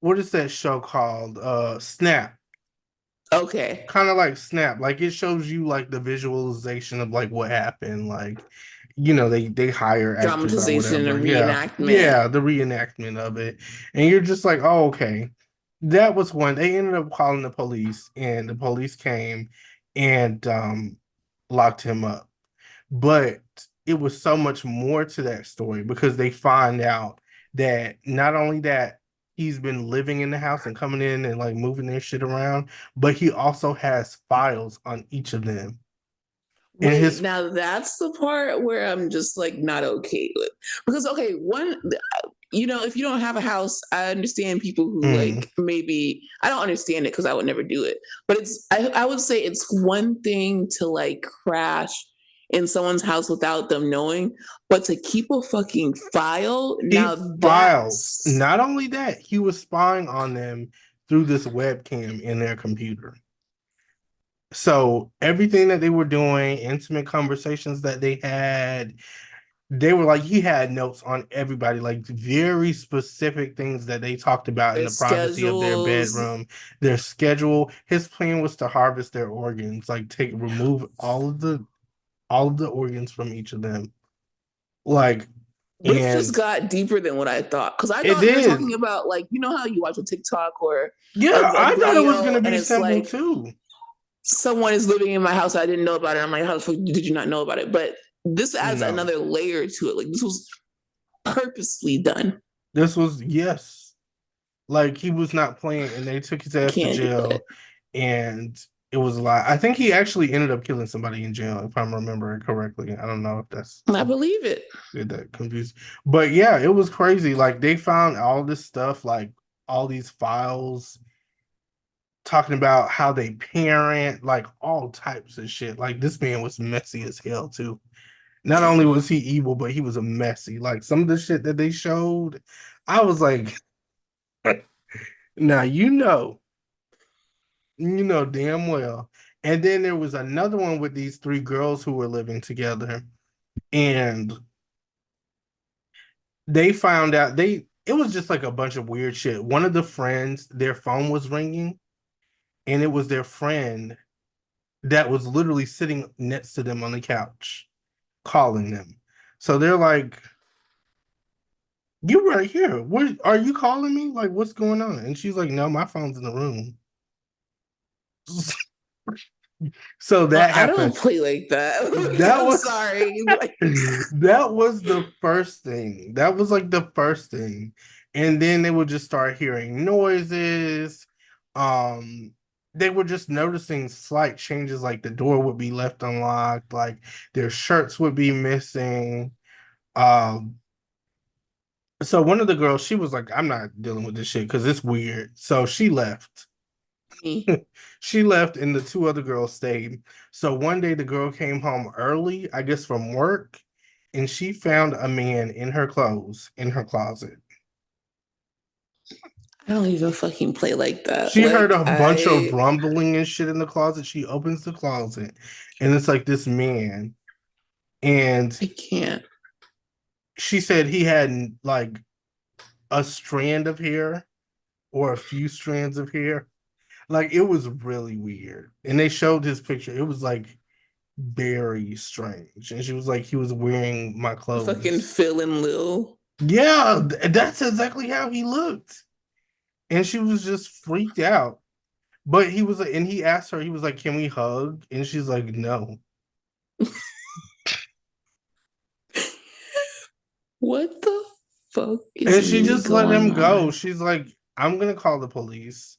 what is that show called? Snap. Okay. Kind of like Snap. Like it shows you like the visualization of like what happened. Like, you know, they hire actors or Dramatization whatever. and Yeah. reenactment. Yeah, the reenactment of it. And you're just like, oh, okay. That was one. They ended up calling the police and the police came and locked him up. But it was so much more to that story because they find out that not only that he's been living in the house and coming in and like moving their shit around, but he also has files on each of them. And Wait, his now that's the part where I'm just like not okay with. Because okay, one if you don't have a house, I understand people who Mm. like maybe I don't understand it because I would never do it. But I would say it's one thing to like crash in someone's house without them knowing, but to keep a fucking file, Keep now files. that's Not only that, he was spying on them through this webcam in their computer. So everything that they were doing, intimate conversations that they had, they were like, he had notes on everybody, like very specific things that they talked about in their the privacy of their schedules. bedroom, their schedule. His plan was to harvest their organs, like remove all of the organs from each of them. Like, This just and got deeper than what I thought. Because I it thought they were did. talking about, like, you know how you watch a TikTok or Yeah, a I thought it was video gonna and be it's simple like too. someone is living in my house. I didn't know about it. I'm like, how the fuck did you not know about it? But this adds No, another layer to it. Like, this was purposely done. this was yes. Like he was not playing, and they took his ass to Can't do that. jail, and it was a lot. I think he actually ended up killing somebody in jail, if I'm remembering correctly. I don't know if that's I believe it. get that confused, but yeah, it was crazy. Like they found all this stuff, like all these files talking about how they parent, like all types of shit. Like this man was messy as hell too. Not only was he evil, but he was a messy. Like some of the shit that they showed, I was like, now you know damn well. And then there was another one with these three girls who were living together, and they found out it was just like a bunch of weird shit. One of the friends, their phone was ringing, and it was their friend that was literally sitting next to them on the couch calling them. So they're like, "You right here. What are you calling me? Like, what's going on?" And she's like, "No, my phone's in the room." So that I don't happened. play like that. That I'm was sorry. Like, that was the first thing. That was like the first thing. And then they would just start hearing noises. Um, they were just noticing slight changes, like the door would be left unlocked, like their shirts would be missing. Um, so one of the girls, she was like, I'm not dealing with this shit because it's weird. So she left. me. She left and the two other girls stayed. So one day the girl came home early, I guess from work, and she found a man in her clothes in her closet. I don't even fucking play like that. She heard Like, a bunch of rumbling and shit in the closet. She opens the closet and it's like this man. And I can't. she said he had like a strand of hair or a few strands of hair. Like it was really weird. And they showed his picture. It was like very strange. And she was like, he was wearing my Fucking clothes. Phil and Lil. Yeah, that's exactly how he looked. And she was just freaked out. But he was like, and he asked her, he was like, can we hug? And she's like, no. What the fuck is And she really just let him going go. on? She's like, I'm gonna call the police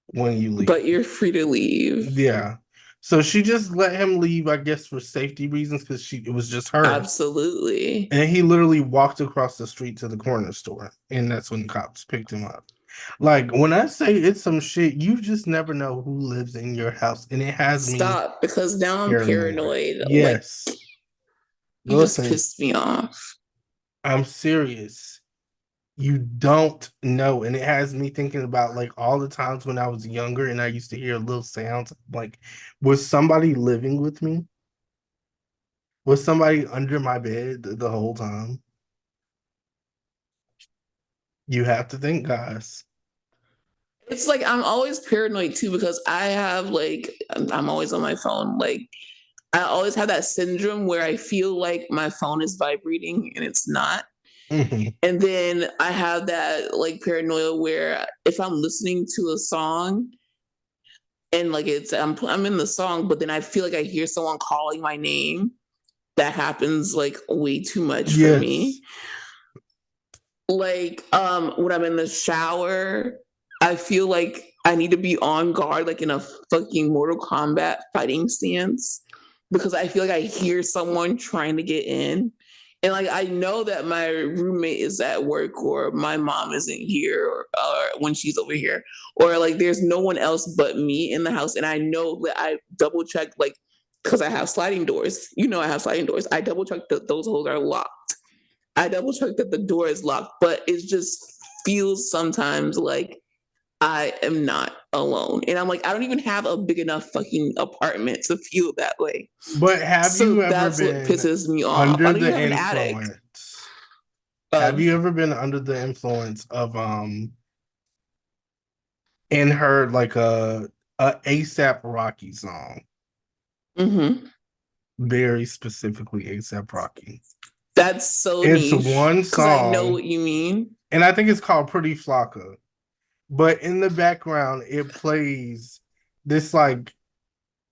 when you leave. But you're free to leave. Yeah. So she just let him leave, I guess, for safety reasons, because it was just her. Absolutely. And he literally walked across the street to the corner store, and that's when the cops picked him up. Like when I say it's some shit, you just never know who lives in your house, and it has me Stop, because now I'm paranoid. paranoid. Like, Yes, you just listen, pissed me off. I'm serious. You don't know, and it has me thinking about like all the times when I was younger, and I used to hear little sounds. Like, was somebody living with me? Was somebody under my bed the whole time? You have to think, guys. It's like I'm always paranoid too because I have like I'm always on my phone. Like I always have that syndrome where I feel like my phone is vibrating and it's not. Mhm. And then I have that like paranoia where if I'm listening to a song and like I'm in the song, but then I feel like I hear someone calling my name. That happens like way too much for Yes. me. Like when I'm in the shower, I feel like I need to be on guard, like in a fucking Mortal Kombat fighting stance, because I feel like I hear someone trying to get in, And like I know that my roommate is at work or my mom isn't here or when she's over here or like there's no one else but me in the house and I know that I double check like because I have sliding doors. You know I have sliding doors. I double check that those holes are locked. I double check that the door is locked, but it just feels sometimes like I am not alone. And I'm like, I don't even have a big enough fucking apartment to feel that way. But have So you ever that's what been pisses me off. I under don't even the have an attic. influence? Have Of you ever been under the influence of and heard like a ASAP Rocky song? mm-hmm. Very specifically ASAP Rocky. That's so It's niche one because I know song, what you mean. and I think it's called Pretty Flocka. But in the background, it plays this like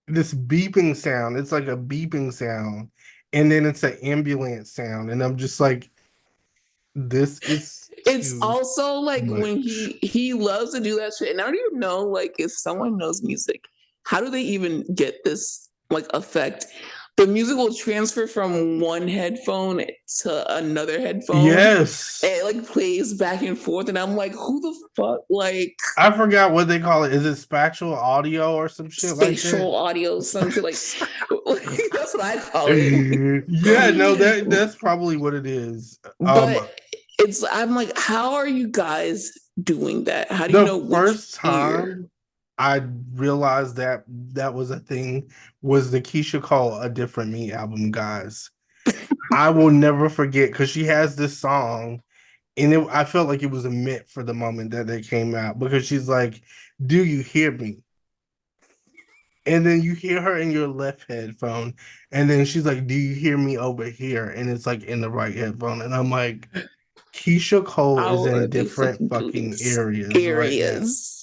this beeping sound. It's like a beeping sound, and then it's an ambulance sound. And I'm just like, this is It's too also like when much. he loves to do that shit. And I don't even know like if someone knows music, how do they even get this like effect? The music will transfer from one headphone to another headphone. And Yes. it like plays back and forth. And I'm like, who the fuck like I forgot what they call it. Is it spatial audio or some shit like that? spatial audio, some shit like that's what I call Yeah, no, it. that's probably what it is. But it's I'm like, how are you guys doing that? How do you The know which first ear? time I realized that that was a thing was the Keisha Cole A Different Me album, guys. I will never forget because she has this song, and I felt like it was a meant for the moment that it came out because she's like, "Do you hear me?" And then you hear her in your left headphone, and then she's like, "Do you hear me over here?" And it's like in the right headphone, and I'm like, Keisha Cole is How are in they different fucking doing fucking this? areas right now. Areas.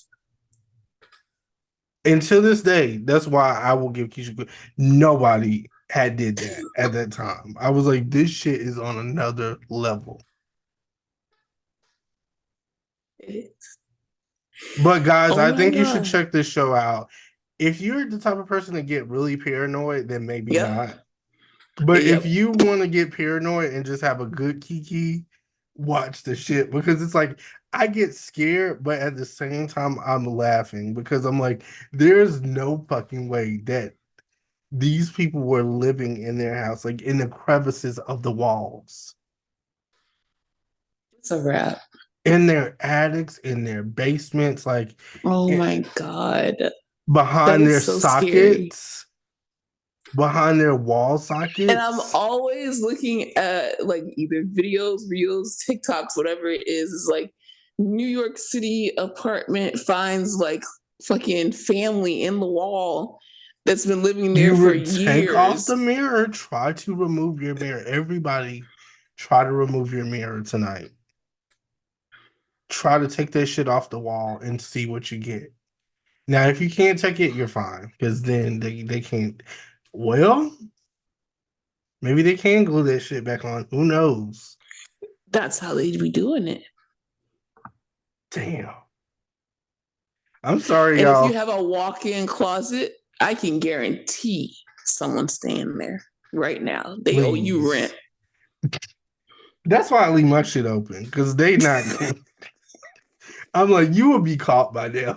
And to this day, that's why I will give Keisha. Nobody had did that at that time. I was like, this shit is on another level. But guys, Oh I my think you should god. check this show out. If you're the type of person to get really paranoid, then maybe Yep. not. But if Yep. you want to get paranoid and just have a good kiki, watch the shit because it's like I get scared, but at the same time I'm laughing because I'm like, there's no fucking way that these people were living in their house, like in the crevices of the walls, It's a wrap. in their attics, in their basements, like Oh it, my god. That behind their is so scary. sockets, behind their wall And I'm sockets. always looking at like either videos, reels, TikToks, whatever it is like New York City apartment finds like fucking family in the wall that's been living there You for would take off the years. mirror, try to remove your mirror. Everybody, try to remove your mirror tonight. Try to take that shit off the wall and see what you get. Now, if you can't take it, you're fine because then they can't. Well, maybe they can glue that shit back on. Who knows? That's how they be doing it. Damn. I'm sorry, And if you y'all. have a walk-in closet, I can guarantee someone's staying there right now. They owe you rent. Please. That's why I leave my shit open because they not. I'm like, you will be caught by now.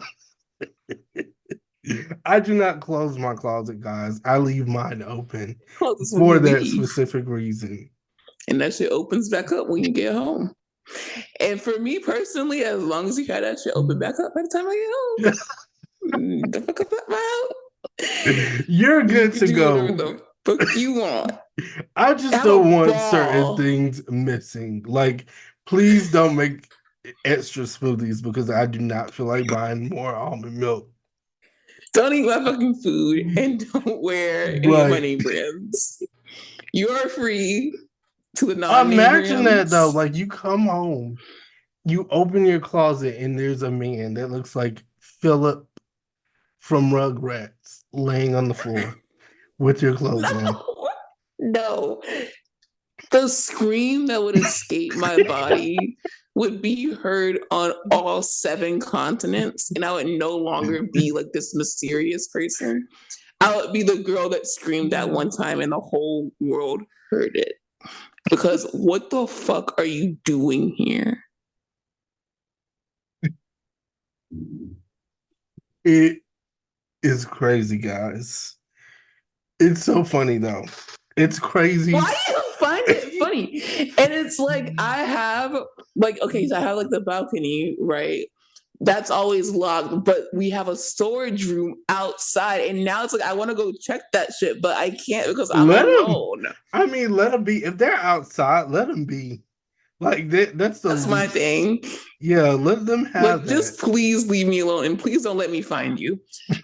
I do not close my closet, guys. I leave mine open Closes when for you that leave. specific reason. And that shit opens back up when you get home. And for me personally, as long as you had that shit open back up by the time I get home, the fuck up my house. You're You good can to do whatever go. the fuck you want. I just Have a don't want certain ball. things missing. Like, please don't make extra smoothies because I do not feel like buying more almond milk. Don't eat my fucking food and don't wear any of my Like, name brands. You are free to the non-name imagine that though. brands. Like, you come home, you open your closet, and there's a man that looks like Philip from Rugrats laying on the floor with your clothes on. No, no. The scream that would escape my body would be heard on all seven continents, and I would no longer be like this mysterious person. I would be the girl that screamed that one time, and the whole world heard it. Because what the fuck are you doing here? It is crazy, guys. It's so funny though. It's crazy. Why do you find it funny? And it's like I have like okay, so I have like the balcony, right? That's always locked, but we have a storage room outside, and now it's like I want to go check that shit, but I can't because I'm Let them. alone. I mean, let them be. If they're outside, let them be. Like that's the That's my least. thing. Yeah, let them have Like, that. just please leave me alone, and please don't let me find you,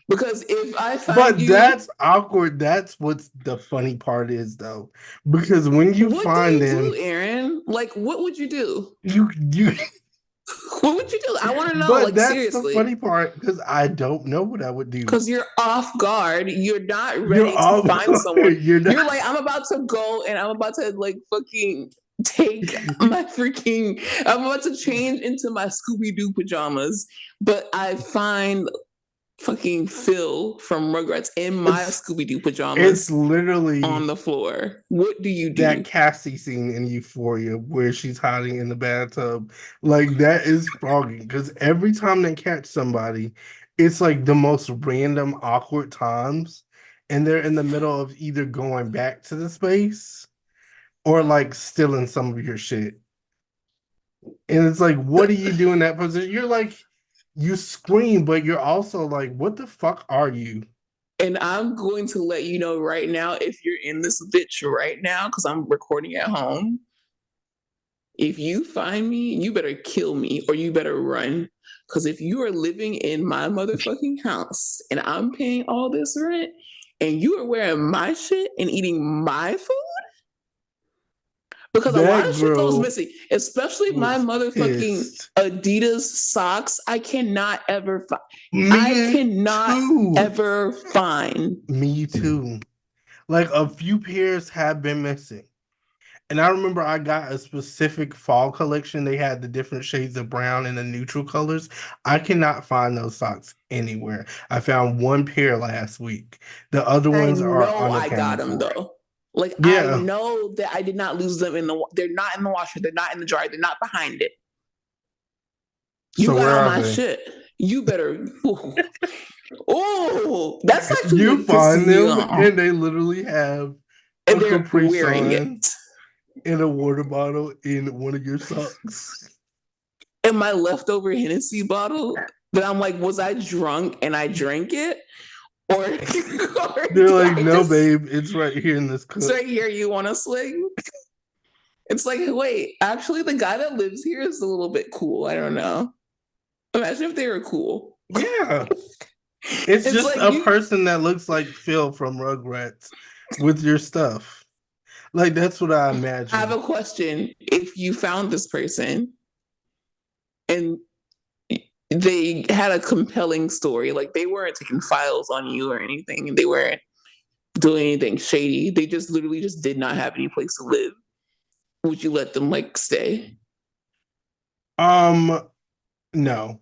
because if I find But you, that's awkward. That's what's the funny part is though, because when you what do find you them, do, Aaron? Like, what would you do? you. What would you do? I want to know, But like, that's the seriously. funny part because I don't know what I would do. Because you're off guard. You're not You're ready to all find someone. you're not. You're like, I'm about to go and I'm about to like fucking take my freaking, I'm about to change into my Scooby Doo pajamas, but I find fucking Phil from Rugrats in my It's Scooby Doo it's pajamas on literally the floor. What do you that do? Cassie scene in Euphoria where she's hiding in the bathtub. Like that is frogging because every time they catch somebody, it's like the most random, awkward times, and they're in the middle of either going back to the space or like stealing some of your shit. And it's like, what do you do in that position? You're like, you scream, but you're also like, what the fuck are you? And I'm going to let you know right now if you're in this bitch right now, because I'm recording at home. If you find me, you better kill me or you better run. Because if you are living in my motherfucking house and I'm paying all this rent and you are wearing my shit and eating my food, because a lot That of shit goes girl missing, especially my was motherfucking pissed. Adidas socks. I cannot ever find. I Me cannot too. ever find. Me too. Like a few pairs have been missing. And I remember I got a specific fall collection. They had the different shades of brown and the neutral colors. I cannot find those socks anywhere. I found one pair last week. The other I ones are know I got unaccounted them for. though. Like I Yeah. know that I did not lose them in the. They're not in the washer. They're not in the dryer. They're not behind it. You So got where all are my they? shit. You better. Oh, that's actually You like pissing find me them off. and they literally have And a they're Capri wearing it. Sun and a water bottle in one of your socks. And my leftover Hennessy bottle that I'm like, was I drunk and I drank it? Or, or They're did like, I no, just babe, it's right here in this it's cup. right here you want to swing? It's like, wait, actually the guy that lives here is a little bit cool. I don't know. Imagine if they were cool. Yeah. It's It's just like a you person that looks like Phil from Rugrats with your stuff. Like that's what I I have imagine. a question. If you found this person and they had a compelling story, like they weren't taking files on you or anything, and they weren't doing anything shady, they just literally just did not have any place to live, would you let them like stay? Um, no.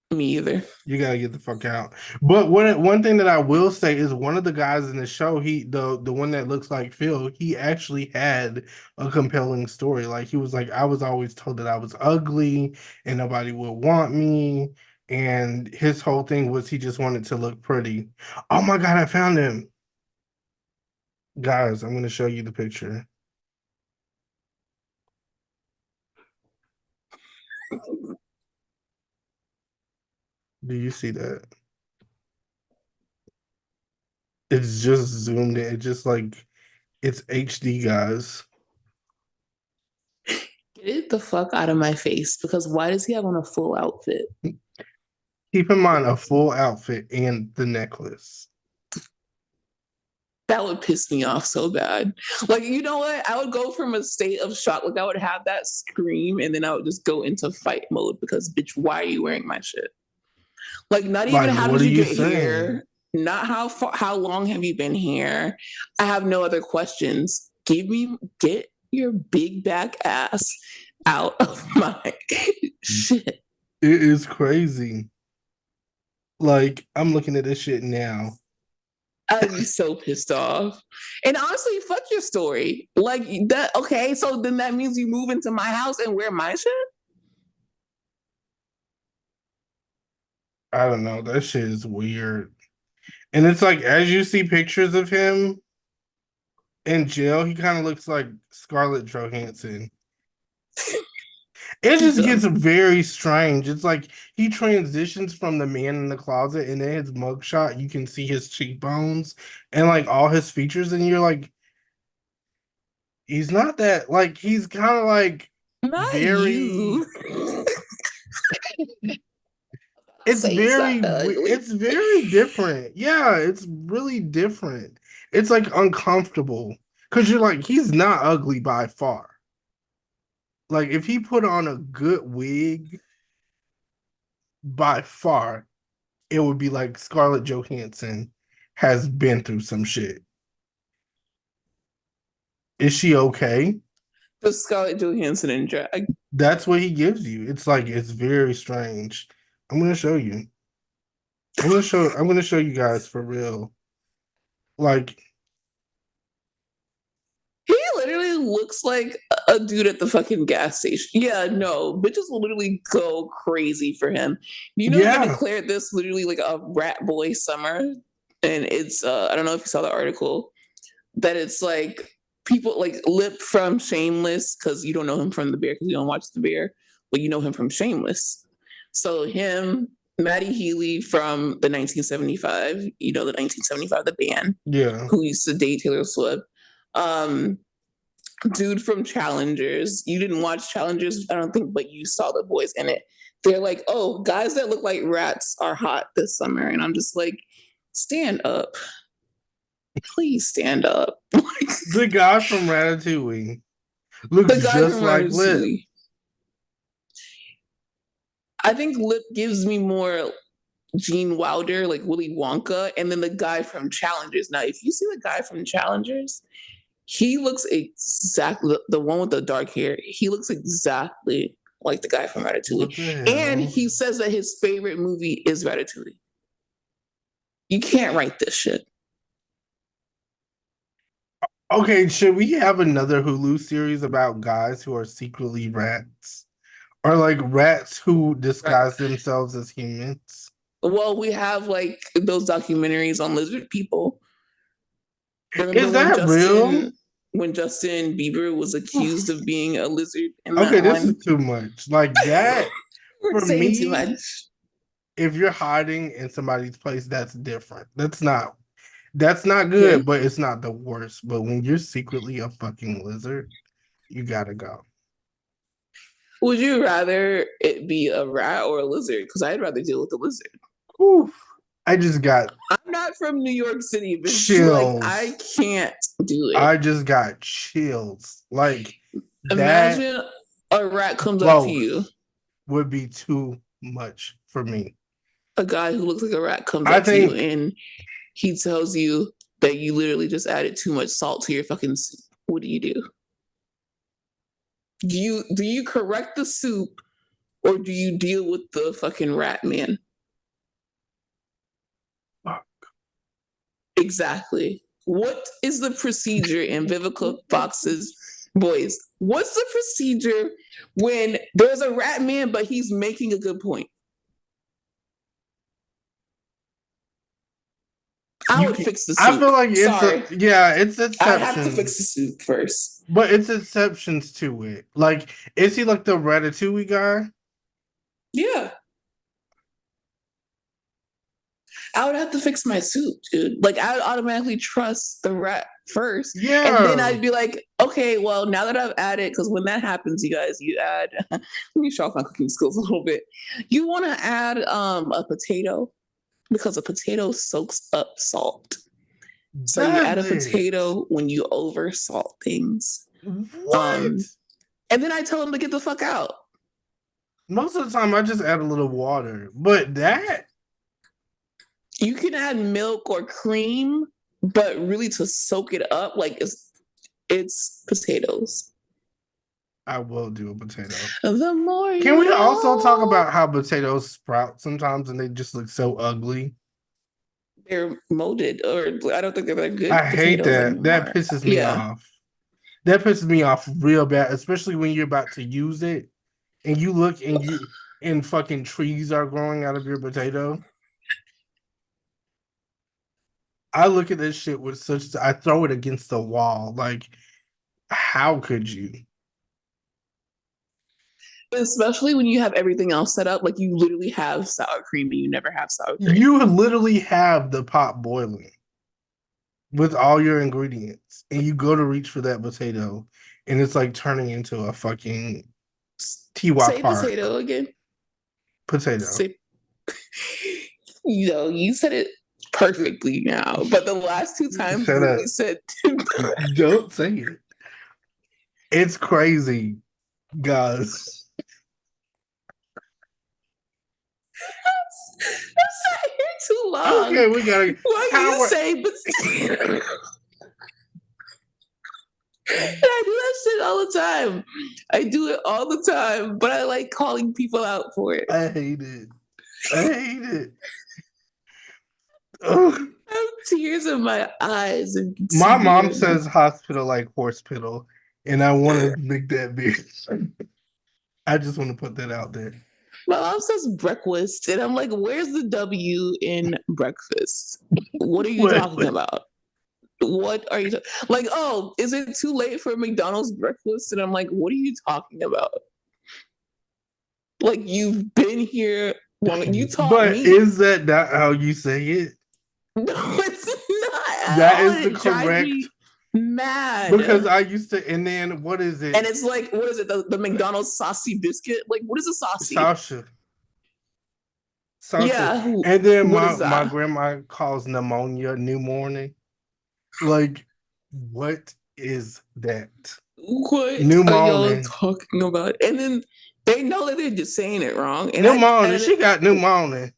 Me either. You gotta get the fuck out. But one thing that I will say is one of the guys in the show, the one that looks like Phil, he actually had a compelling story. Like he was like, I was always told that I was ugly and nobody would want me. And his whole thing was he just wanted to look pretty. Oh my god, I found him. Guys, I'm gonna show you the picture. Do you see that? It's just zoomed in. It's just like it's HD, guys. Get it the fuck out of my face, because why does he have on a full outfit? Keep in mind a full outfit and the necklace. That would piss me off so bad. Like, you know what? I would go from a state of shock. Like, I would have that scream and then I would just go into fight mode because, bitch, why are you wearing my shit? Like, not even Like, how what did are you you get saying? here? Not how long have you been here? I have no other questions. Get your big back ass out of my shit. It is crazy. Like, I'm looking at this shit now. I'd be so pissed off. And honestly, fuck your story. Like that. Okay, so then that means you move into my house and wear my shit. I don't know. That shit is weird. And it's like as you see pictures of him in jail, he kind of looks like Scarlett Johansson. It He's just gets dumb. very strange. It's like he transitions from the man in the closet, and then his mugshot, you can see his cheekbones and like all his features, and you're like, he's not that like he's kind of like Not very. you. Say he's not ugly. It's very different. Yeah, it's really different. It's like uncomfortable because you're like, he's not ugly by far. Like if he put on a good wig, by far, it would be like Scarlett Johansson has been through some shit. Is she okay? The Scarlett Johansson in drag. That's what he gives you. It's like it's very strange. I'm gonna show you. I'm gonna show you guys for real. Like, He literally looks like a dude at the fucking gas station. Yeah, no, bitches will literally go crazy for him. You know, they yeah, declared this literally like a rat boy summer. And it's, I don't know if you saw the article, that it's like people like Lip from Shameless, because you don't know him from The Bear because you don't watch The Bear, but you know him from Shameless. So him, Maddie Healy from the 1975, you know, the 1975, the band, yeah. who used to date Taylor Swift. Um, Dude from Challengers. You didn't watch Challengers, I don't think, but you saw the boys in it. They're like, oh, guys that look like rats are hot this summer. And I'm just like, stand up. Please stand up. The guy from Ratatouille looks The guy just from like Lip. Ratatouille. I think Lip gives me more Gene Wilder, like Willy Wonka, and then the guy from Challengers. Now, if you see the guy from Challengers, he looks exactly the one with the dark hair. He looks exactly like the guy from Ratatouille. What the And hell? he says that his favorite movie is Ratatouille. You can't write this shit. Okay, should we have another Hulu series about guys who are secretly rats? Or like rats who Right. disguise themselves as humans? Well, we have like those documentaries on lizard people. Remember Is that real? when Justin Bieber was accused of being a lizard in Okay, that this is one? too much. Like that, We're for saying too me, much. if you're hiding in somebody's place, that's different. That's not Okay. good, but it's not the worst. But when you're secretly a fucking lizard, you gotta go. Would you rather it be a rat or a lizard? Because I'd rather deal with the lizard. Whew. I just got I'm not from New York City, bitch. Like I chills. can't do it. I just got chills. Like that Imagine a rat comes up to both you. would be too much for me. A guy who looks like a rat comes I up to you think and he tells you that you literally just added too much salt to your fucking soup. What do you do? Do you correct the soup or do you deal with the fucking rat man? Exactly. What is the procedure in Vivica Fox's Boys? What's the procedure when there's a rat man, but he's making a good point? I you would can fix the I soup. feel like Sorry. it's I'd have to fix the exceptions. soup first. But it's exceptions to it. Like, is he like the Ratatouille guy? Yeah. I would have to fix my soup, dude. Like I would automatically trust the rat first. And then Yeah. I'd be like, okay, well, now that I've added, because when that happens, you guys, you add let me show off my cooking skills a little bit. You want to add a potato because a potato soaks up salt. So you Does add a it? potato when you over salt things. What? Um, and then I tell them to get the fuck out. Most of the time I just add a little water. But that You can add milk or cream, but really to soak it up, like it's potatoes. I will do a potato. The more Can you we also talk know. about how potatoes sprout sometimes and they just look so ugly? they're molded, or I don't think they're that I good hate potatoes that. That anymore. pisses me Yeah. off. That pisses me off real bad, especially when you're about to use it and you look and fucking trees are growing out of your potato. I look at this shit with I throw it against the wall. Like, how could you? Especially when you have everything else set up, like you literally have sour cream and you never have sour cream. You literally have the pot boiling with all your ingredients, and you go to reach for that potato, and it's like turning into a fucking TY Say Park potato again. potato. Say, you said it perfectly now, but the last two times Shut up. you said Don't say it. It's crazy, guys. I'm sat here too long. Okay, we gotta. Why do you say potato? I do that shit all the time. I do it all the time, but I like calling people out for it. I hate it. I hate it. Ugh. I have tears in my eyes. And My mom says hospital like hospital, and I want to make that big. I just want to put that out there. My mom says breakfast, and I'm like, where's the W in breakfast? What are you talking about? What are you like? Oh, is it too late for McDonald's breakfast? And I'm like, what are you talking about? Like, you've been here long. You taught me. Is that not how you say it? No, it's not. That is the correct. Mad. Because I used to, and then what is it? And it's like, what is it? The McDonald's saucy biscuit? Like, what is a saucy? Sasha. Yeah. And then my grandma calls pneumonia new morning. Like, what is that? What new are y'all morning talking about? And then they know that they're just saying it wrong. And new morning. She got new morning.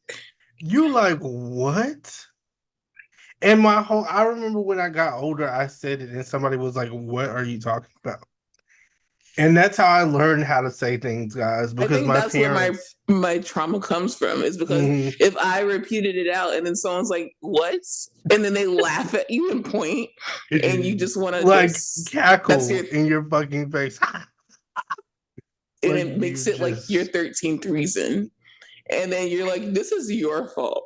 You like what? And I remember when I got older, I said it, and somebody was like, "What are you talking about?" And that's how I learned how to say things, guys. Because I think that's parents, where my trauma comes from. Is because if I repeated it out, and then someone's like, "What?" and then they laugh at you and point, and you just want to like cackle in your fucking face, and it makes it like your 13th reason, and then you're like, "This is your fault."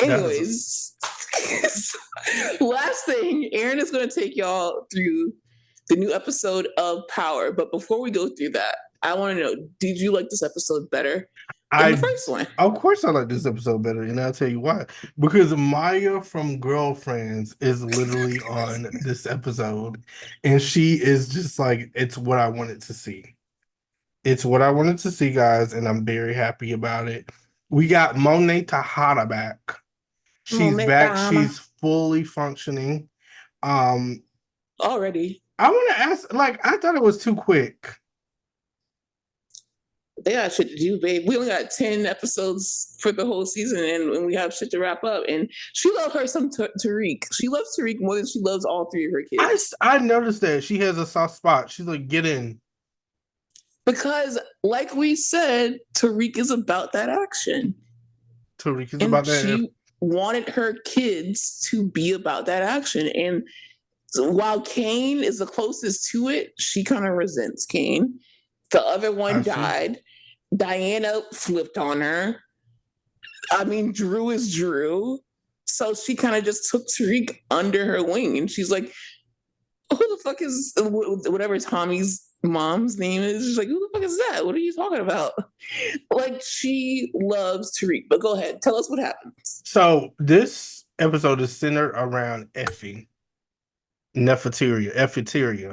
Anyways, last thing, Aaron is going to take y'all through the new episode of Power. But before we go through that, I want to know, did you like this episode better than the first one? Of course I like this episode better, and I'll tell you why. Because Maya from Girlfriends is literally on this episode, and she is just like, it's what I wanted to see. It's what I wanted to see, guys, and I'm very happy about it. We got Monet Tahada back. She's back. She's fully functioning. Already. I want to ask, like, I thought it was too quick. They got shit to do, babe. We only got 10 episodes for the whole season, and we have shit to wrap up. And she loves her some Tariq. She loves Tariq more than she loves all three of her kids. I noticed that she has a soft spot. She's like, get in. Because, like we said, Tariq is about that action. Tariq is about that. She wanted her kids to be about that action. And so while Kane is the closest to it, she kind of resents Kane. The other one died. Diana flipped on her. I mean, Drew is Drew. So she kind of just took Tariq under her wing. And she's like, who the fuck is whatever Tommy's mom's name is? She's like, who the fuck is that? What are you talking about? Like, she loves Tariq. But go ahead. Tell us what happens. So this episode is centered around Effie. Effie.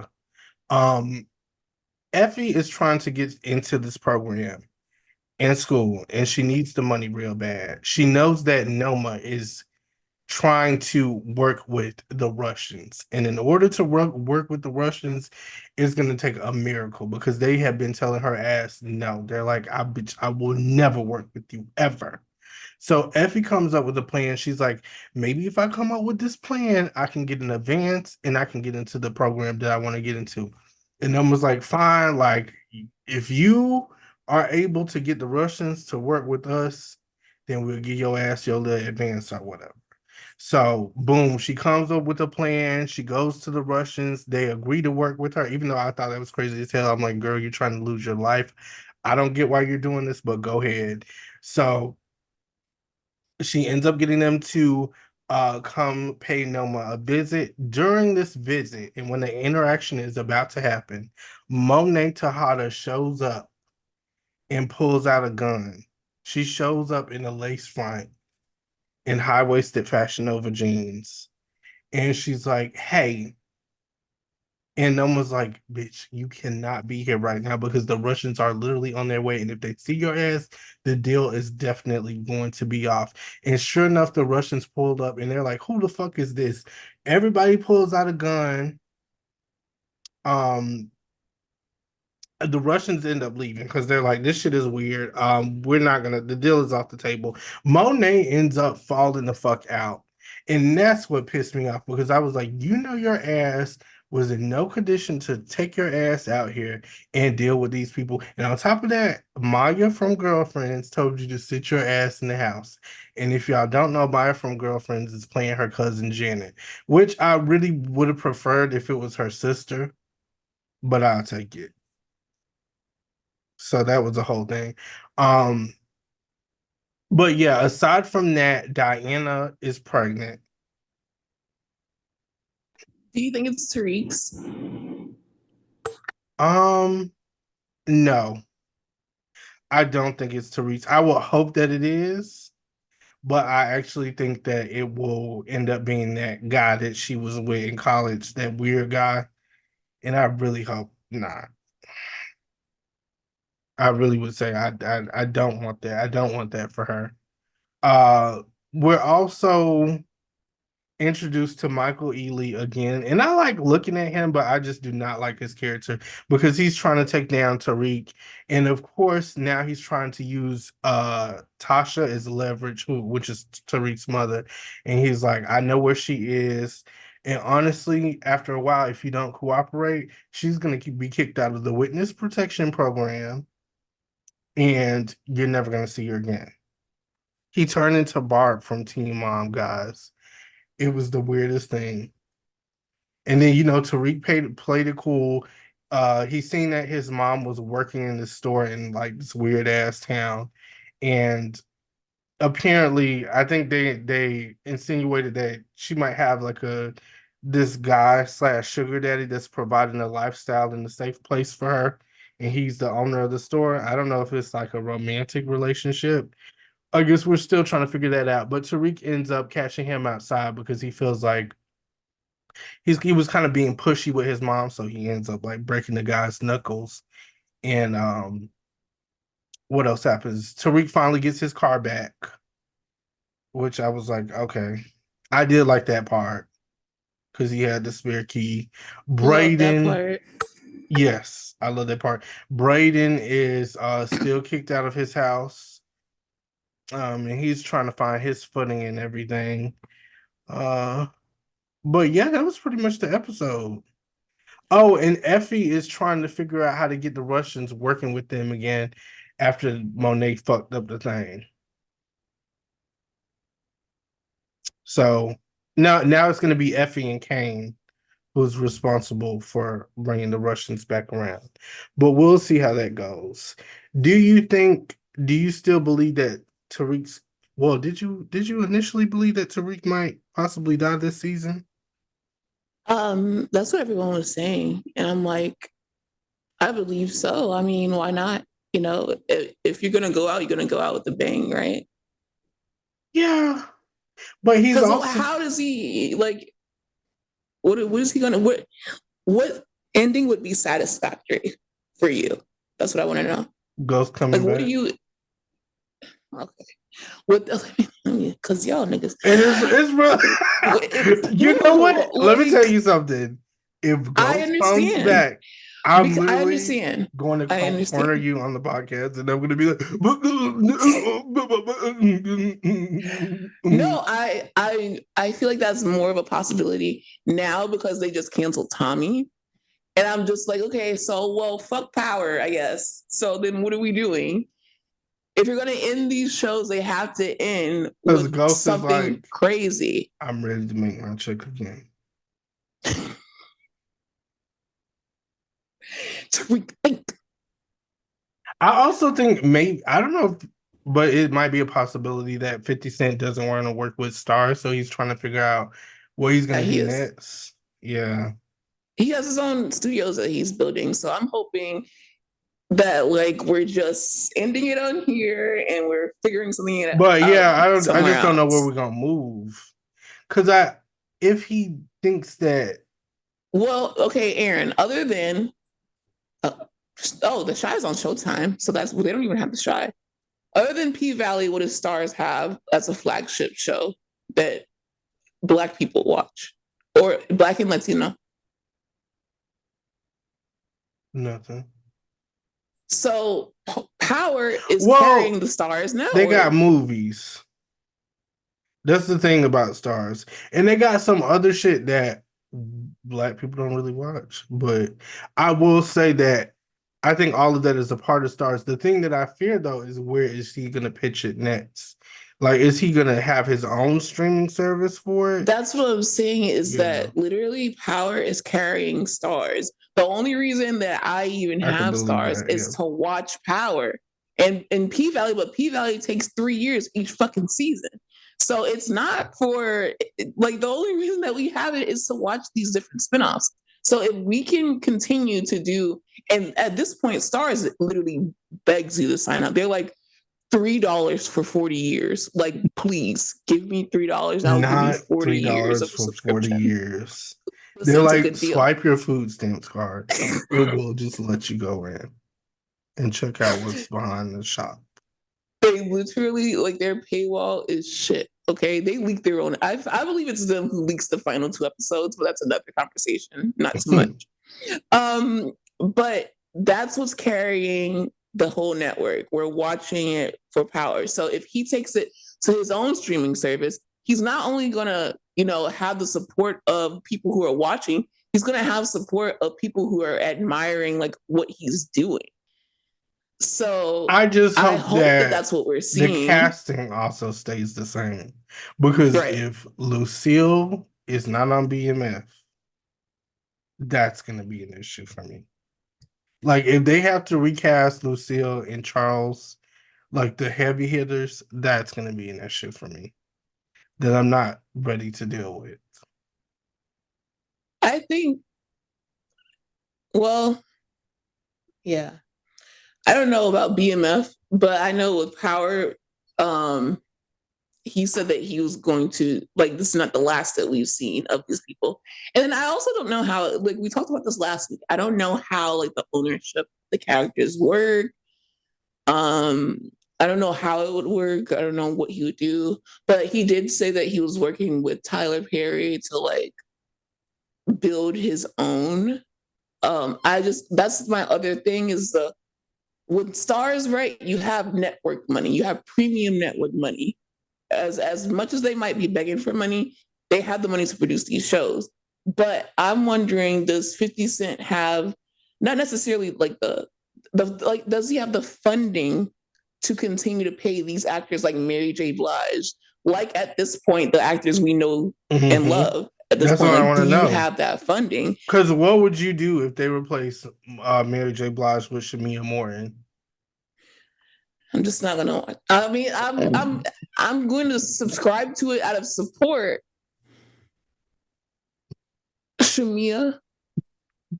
Effie is trying to get into this program in school, and she needs the money real bad. She knows that Noma is trying to work with the Russians, and in order to work with the Russians, it's going to take a miracle, because they have been telling her ass no. They're like, I will never work with you ever. So Effie comes up with a plan. She's like, maybe if I come up with this plan, I can get an advance and I can get into the program that I want to get into. And I was like, fine, like, if you are able to get the Russians to work with us, then we'll give your ass your little advance or whatever. So, boom, she comes up with a plan. She goes to the Russians. They agree to work with her, even though I thought that was crazy as hell. I'm like, girl, you're trying to lose your life. I don't get why you're doing this, but go ahead. So, she ends up getting them to come pay Noma a visit. During this visit, and when the interaction is about to happen, Monet Tejada shows up and pulls out a gun. She shows up in a lace front in high-waisted Fashion Nova jeans. And she's like, hey. And Noma's like, bitch, you cannot be here right now because the Russians are literally on their way. And if they see your ass, the deal is definitely going to be off. And sure enough, the Russians pulled up and they're like, who the fuck is this? Everybody pulls out a gun. Um, the Russians end up leaving because they're like, this shit is weird. We're not gonna, the deal is off the table. Monet ends up falling the fuck out. And that's what pissed me off because I was like, you know, your ass was in no condition to take your ass out here and deal with these people. And on top of that, Maya from Girlfriends told you to sit your ass in the house. And if y'all don't know, Maya from Girlfriends is playing her cousin Janet, which I really would have preferred if it was her sister, but I'll take it. So that was the whole thing. Um, but yeah, aside from that, Diana is pregnant. Do you think it's Tariq's? Um, no, I don't think it's Therese. I will hope that it is, but I actually think that it will end up being that guy that she was with in college, that weird guy. And I really hope not. I really would say I don't want that. I don't want that for her. We're also introduced to Michael Ealy again, and I like looking at him, but I just do not like his character because he's trying to take down Tariq, and of course now he's trying to use Tasha as leverage, which is Tariq's mother, and he's like, I know where she is. And honestly, after a while, if you don't cooperate, she's gonna be kicked out of the witness protection program, and you're never gonna see her again. He turned into Barb from Teen Mom, guys. It was the weirdest thing. And then, Tariq played it cool. He seen that his mom was working in the store in like this weird ass town. And apparently, I think they insinuated that she might have like this guy slash sugar daddy that's providing a lifestyle and a safe place for her. And he's the owner of the store. I don't know if it's like a romantic relationship. I guess we're still trying to figure that out. But Tariq ends up catching him outside because he feels like he was kind of being pushy with his mom, so he ends up like breaking the guy's knuckles. And what else happens? Tariq finally gets his car back, which I was like, okay. I did like that part because he had the spare key. Love that Braden, part. yes, I love that part. Braden is still kicked out of his house. And he's trying to find his footing and everything. Uh but yeah, that was pretty much the episode. Oh, and Effie is trying to figure out how to get the Russians working with them again after Monet fucked up the thing. So now it's going to be Effie and Kane who's responsible for bringing the Russians back around. But we'll see how that goes. Do you still believe that Tariq's well, did you initially believe that Tariq might possibly die this season? That's what everyone was saying. And I'm like, I believe so. I mean, why not? If you're gonna go out, you're gonna go out with a bang, right? Yeah. But he's Because also how does he like? What is he gonna? What ending would be satisfactory for you? That's what I want to know. Ghost Like, coming what do back. you? Okay, what? Because y'all niggas, It's real. You know what? Let me tell like you something. If I Ghost comes understand back, I'm because I literally understand. going to I corner understand. you on the podcast, and I'm going to be No, like, I feel like that's more of a possibility now because they just canceled Tommy. And I'm just like, okay, so well, fuck power, I guess. So then what are we doing? if you're gonna end these shows, they have to end Because with Ghost is something like, crazy. I'm ready to make my check again. To rethink. I also think maybe I don't know, but it might be a possibility that 50 Cent doesn't want to work with stars, so he's trying to figure out what he's gonna He do is. next. Yeah. He has his own studios that he's building, so I'm hoping that like we're just ending it on here and we're figuring something But out yeah, I somewhere just don't know where else. we're gonna move. Cause if he thinks that Well, okay, Aaron. Other than uh, the Shy's on Showtime, so that's they don't even have the Shy. Other than P Valley, what does Stars have as a flagship show that Black people watch or Black and Latino? nothing. So Power is Well, carrying the Stars they got network. movies. That's the thing about stars. And they got some other shit that black people don't really watch. But I will say that I think all of that is a part of stars. The thing that I fear though is where is he gonna pitch it next? Like, is he gonna have his own streaming service for it? That's what I'm saying is Yeah, that literally Power is carrying Stars. The only reason that I even I can have believe Stars that. is Yeah. to watch Power and P Valley, but P Valley takes 3 years each fucking season. So it's not for like the only reason that we have it is to watch these different spinoffs. So if we can continue to do, and at this point, Stars literally begs you to sign up. They're like, $3 for 40 years. Like, please give me $3. I'll give you Not 40 years $3 of a for 40 subscription. years. They're Listen, it's a like, good deal. swipe your food stamps card. It will just let you go in and check out what's behind the shop. They literally, like, their paywall is shit. Okay. They leak their own. I believe it's them who leaks the final 2 episodes, but that's another conversation. Not too much. But that's what's carrying the whole network. We're watching it for Power. So if he takes it to his own streaming service, he's not only gonna, have the support of people who are watching, he's gonna have support of people who are admiring like what he's doing. So I just I hope hope that that that's what we're the seeing. casting also stays the same. Because Right. if Lucille is not on BMF, that's going to be an issue for me. Like, if they have to recast Lucille and Charles, like the heavy hitters, that's going to be an issue for me that I'm not ready to deal with. I think, well, yeah. I don't know about BMF, but I know with Power, um, he said that he was going to like this is not the last that we've seen of these people. And then I also don't know how like we talked about this last week. I don't know how like the ownership the characters work. Um, I don't know how it would work. I don't know what he would do, but he did say that he was working with Tyler Perry to like build his own. I just that's my other thing is the with stars, right? You have network money, you have premium network money. As much as they might be begging for money, they have the money to produce these shows. But I'm wondering, does 50 Cent have not necessarily like the like does he have the funding to continue to pay these actors like Mary J. Blige? Like at this point, the actors we know and Mm-hmm. love at this That's point, what I like, want do to you know. have that funding? Because what would you do if they replace Mary J. Blige with Shamia Morton? I'm just not gonna. I mean, I'm going to subscribe to it out of support. Shamia, you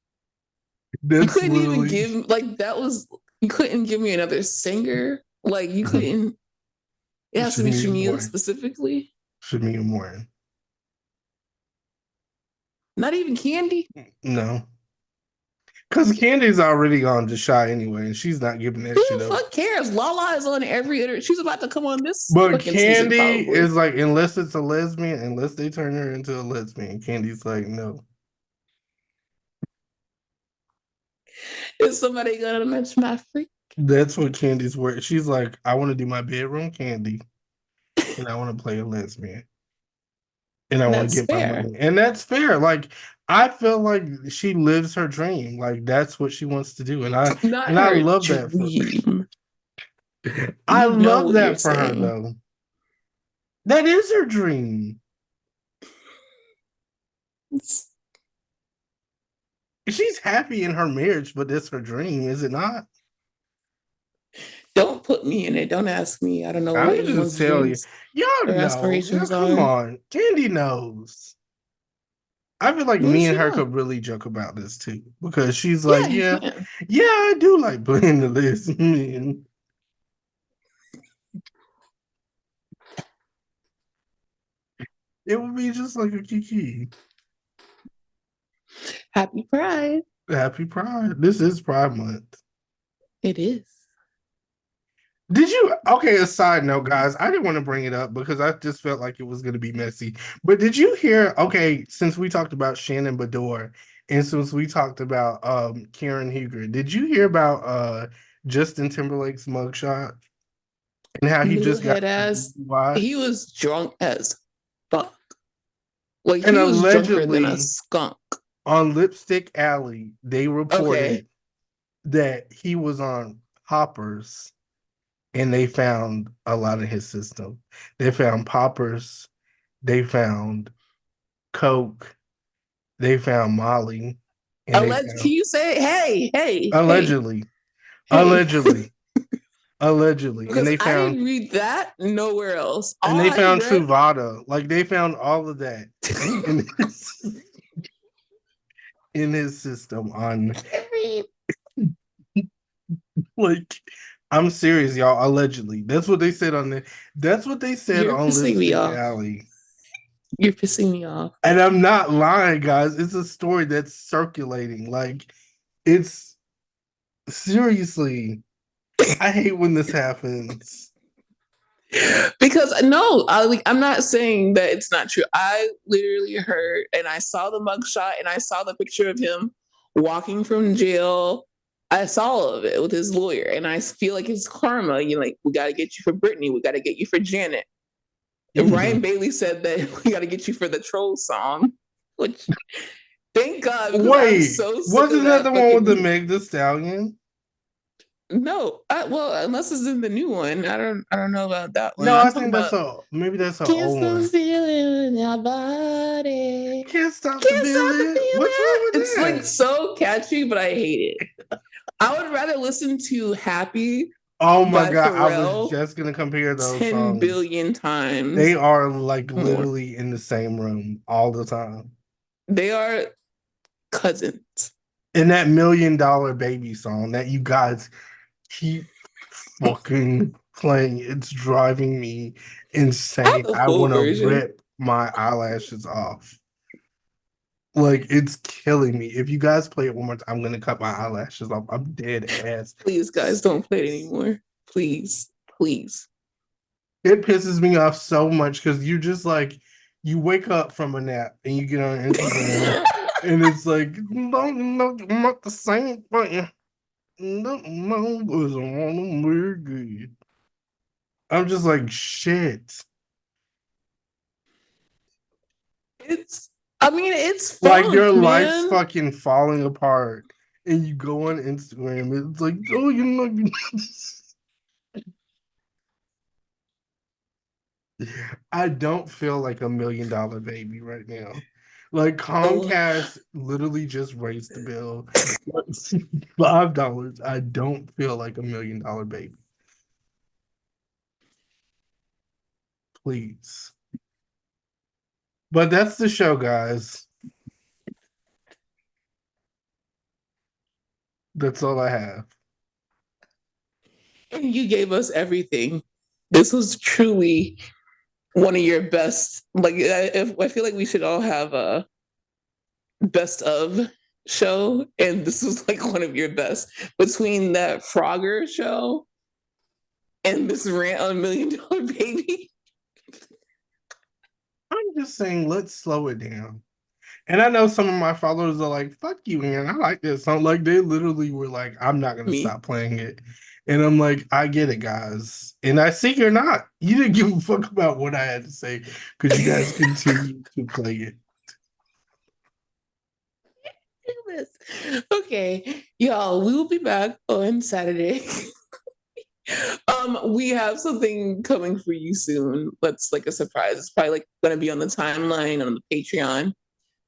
That's couldn't even literally give like that was you couldn't give me another singer. Like you couldn't. It has to be Shamia Shamia Morton. specifically. Shamia Morton. Not even Candy. No. Because Candy's already on the shot anyway, and she's not giving that Who shit the up. fuck cares? Lala is on every She's about to come on this But fucking season Candy probably. is like, unless it's a lesbian, unless they turn her into a lesbian, Candy's like, no. Is somebody gonna match my freak? That's what Candy's work. She's like, I want to do my bedroom Candy, and I want to play a lesbian, and I want to That's get my fair. money. And that's fair. Like, I feel like she lives her dream. Like, that's what she wants to do. And Not I her love that for dream. I You know love what you're that for her saying. though. That is her dream. She's happy in her marriage, but it's her dream, is it not? Don't put me in it. Don't ask me. I don't know I'm what just anyone's telling you. dreams Y'all or know. Y'all, aspirations come are. on. Candy knows. I feel like What me does and she her know? could really joke about this too. Because she's Yeah, like, you yeah, can. yeah, I do like playing the list. Man. It would be just like a Kiki. Happy Pride. Happy Pride. This is Pride Month. It is. Did you okay? A side note, guys. I didn't want to bring it up because I just felt like it was going to be messy. But did you hear? Okay, since we talked about Shannon Bedore and since we talked about Karen Huger, did you hear about Justin Timberlake's mugshot and how he just got Middlehead ass. why? He was drunk as fuck. Like And he was drunker than a allegedly skunk. on Lipstick Alley, they Okay. reported that he was on poppers and they found a lot of his system. They found poppers. They found Coke, they found Molly, and they Can found you say, hey, hey, hey, allegedly, hey? allegedly, Because I didn't read that nowhere else. and All they I found read. Truvada. Like they found all of that in in his system on like I'm serious, y'all. Allegedly. That's what they said on the that's what they said You're on pissing me Lipstick off. Alley. You're pissing me off. And I'm not lying, guys. It's a story that's circulating. Like it's seriously. I hate when this happens. Because no, I'm not saying that it's not true. I literally heard and I saw the mugshot and I saw the picture of him walking from jail. I saw all of it with his lawyer, and I feel like it's karma. You know, like we got to get you for Brittany, we got to get you for Janet. And Ryan Bailey said that we got to get you for the troll song, which thank God because I'm Wait, so sick of wasn't that that the one with the fucking. Meg the Stallion? No, well, unless it's in the new one, I don't know about that one. No, I'm I talking think that's about a maybe that's an can't old stop one. feeling in your body. Can't stop the Can't stop the feeling. What's wrong feeling. with It's like that? so catchy, but I hate it. I would rather listen to Happy Oh my by god, I was Pharrell just gonna compare those 10 songs. billion They times are like more. literally in the same room all the time. They are cousins. And that $1 million baby song that you guys keep fucking playing, it's driving me I have insane. the I full want to version. rip my eyelashes off. Like it's killing me. If you guys play it one more time, I'm gonna cut my eyelashes off. I'm dead ass. Please, guys, don't play it anymore. Please, please. It pisses me off so much because you just like you wake up from a nap and you get on Instagram and it's like no, no, I'm not the same thing. No, no, was on good. I'm just like shit. I mean, it's Like your funk, life's man. fucking falling apart, and you go on Instagram. It's like, oh, I don't feel like $1 million baby right now. Like Oh, Comcast literally just raised the bill $5. I don't feel like $1 million baby. Please. But that's the show, guys. That's all I have. and you gave us everything. This was truly one of your best. Like, I feel like we should all have a best of show, and this was like one of your best between that Frogger show and this rant on $1 Million Baby. I'm just saying, let's slow it down. And I know some of my followers are like, fuck you, man. I like this song. Like, they literally were like, I'm not going to Me, stop playing it. And I'm like, I get it, guys. And I see you're not. You didn't give a fuck about what I had to say because you guys continue to play it. okay, y'all, we will be back on Saturday. We have something coming for you soon. That's like a surprise. It's probably like going to be on the timeline on the Patreon.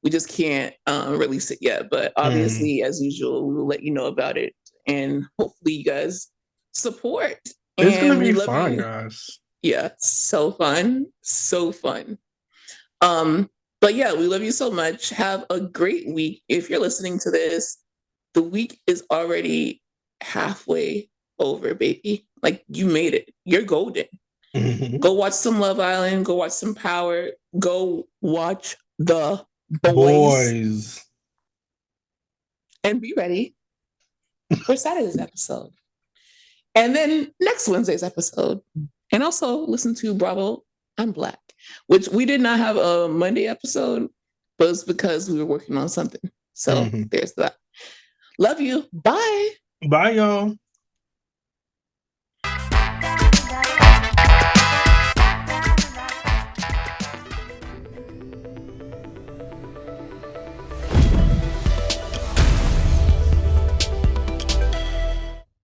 We just can't release it yet, but obviously, as usual, we will let you know about it, and hopefully, you guys support. It's gonna And we be love fun, you. guys. Yeah, so fun, so fun. Um, but yeah, we love you so much. Have a great week. If you're listening to this, the week is already halfway over, baby. Like you made it. You're golden. Go watch some Love Island. Go watch some Power. Go watch The Boys. Boys. And be ready for Saturday's episode. And then next Wednesday's episode. And also listen to Bravo, I'm Black, which we did not have a Monday episode, but it's because we were working on something. So there's that. Love you. Bye. Bye, y'all.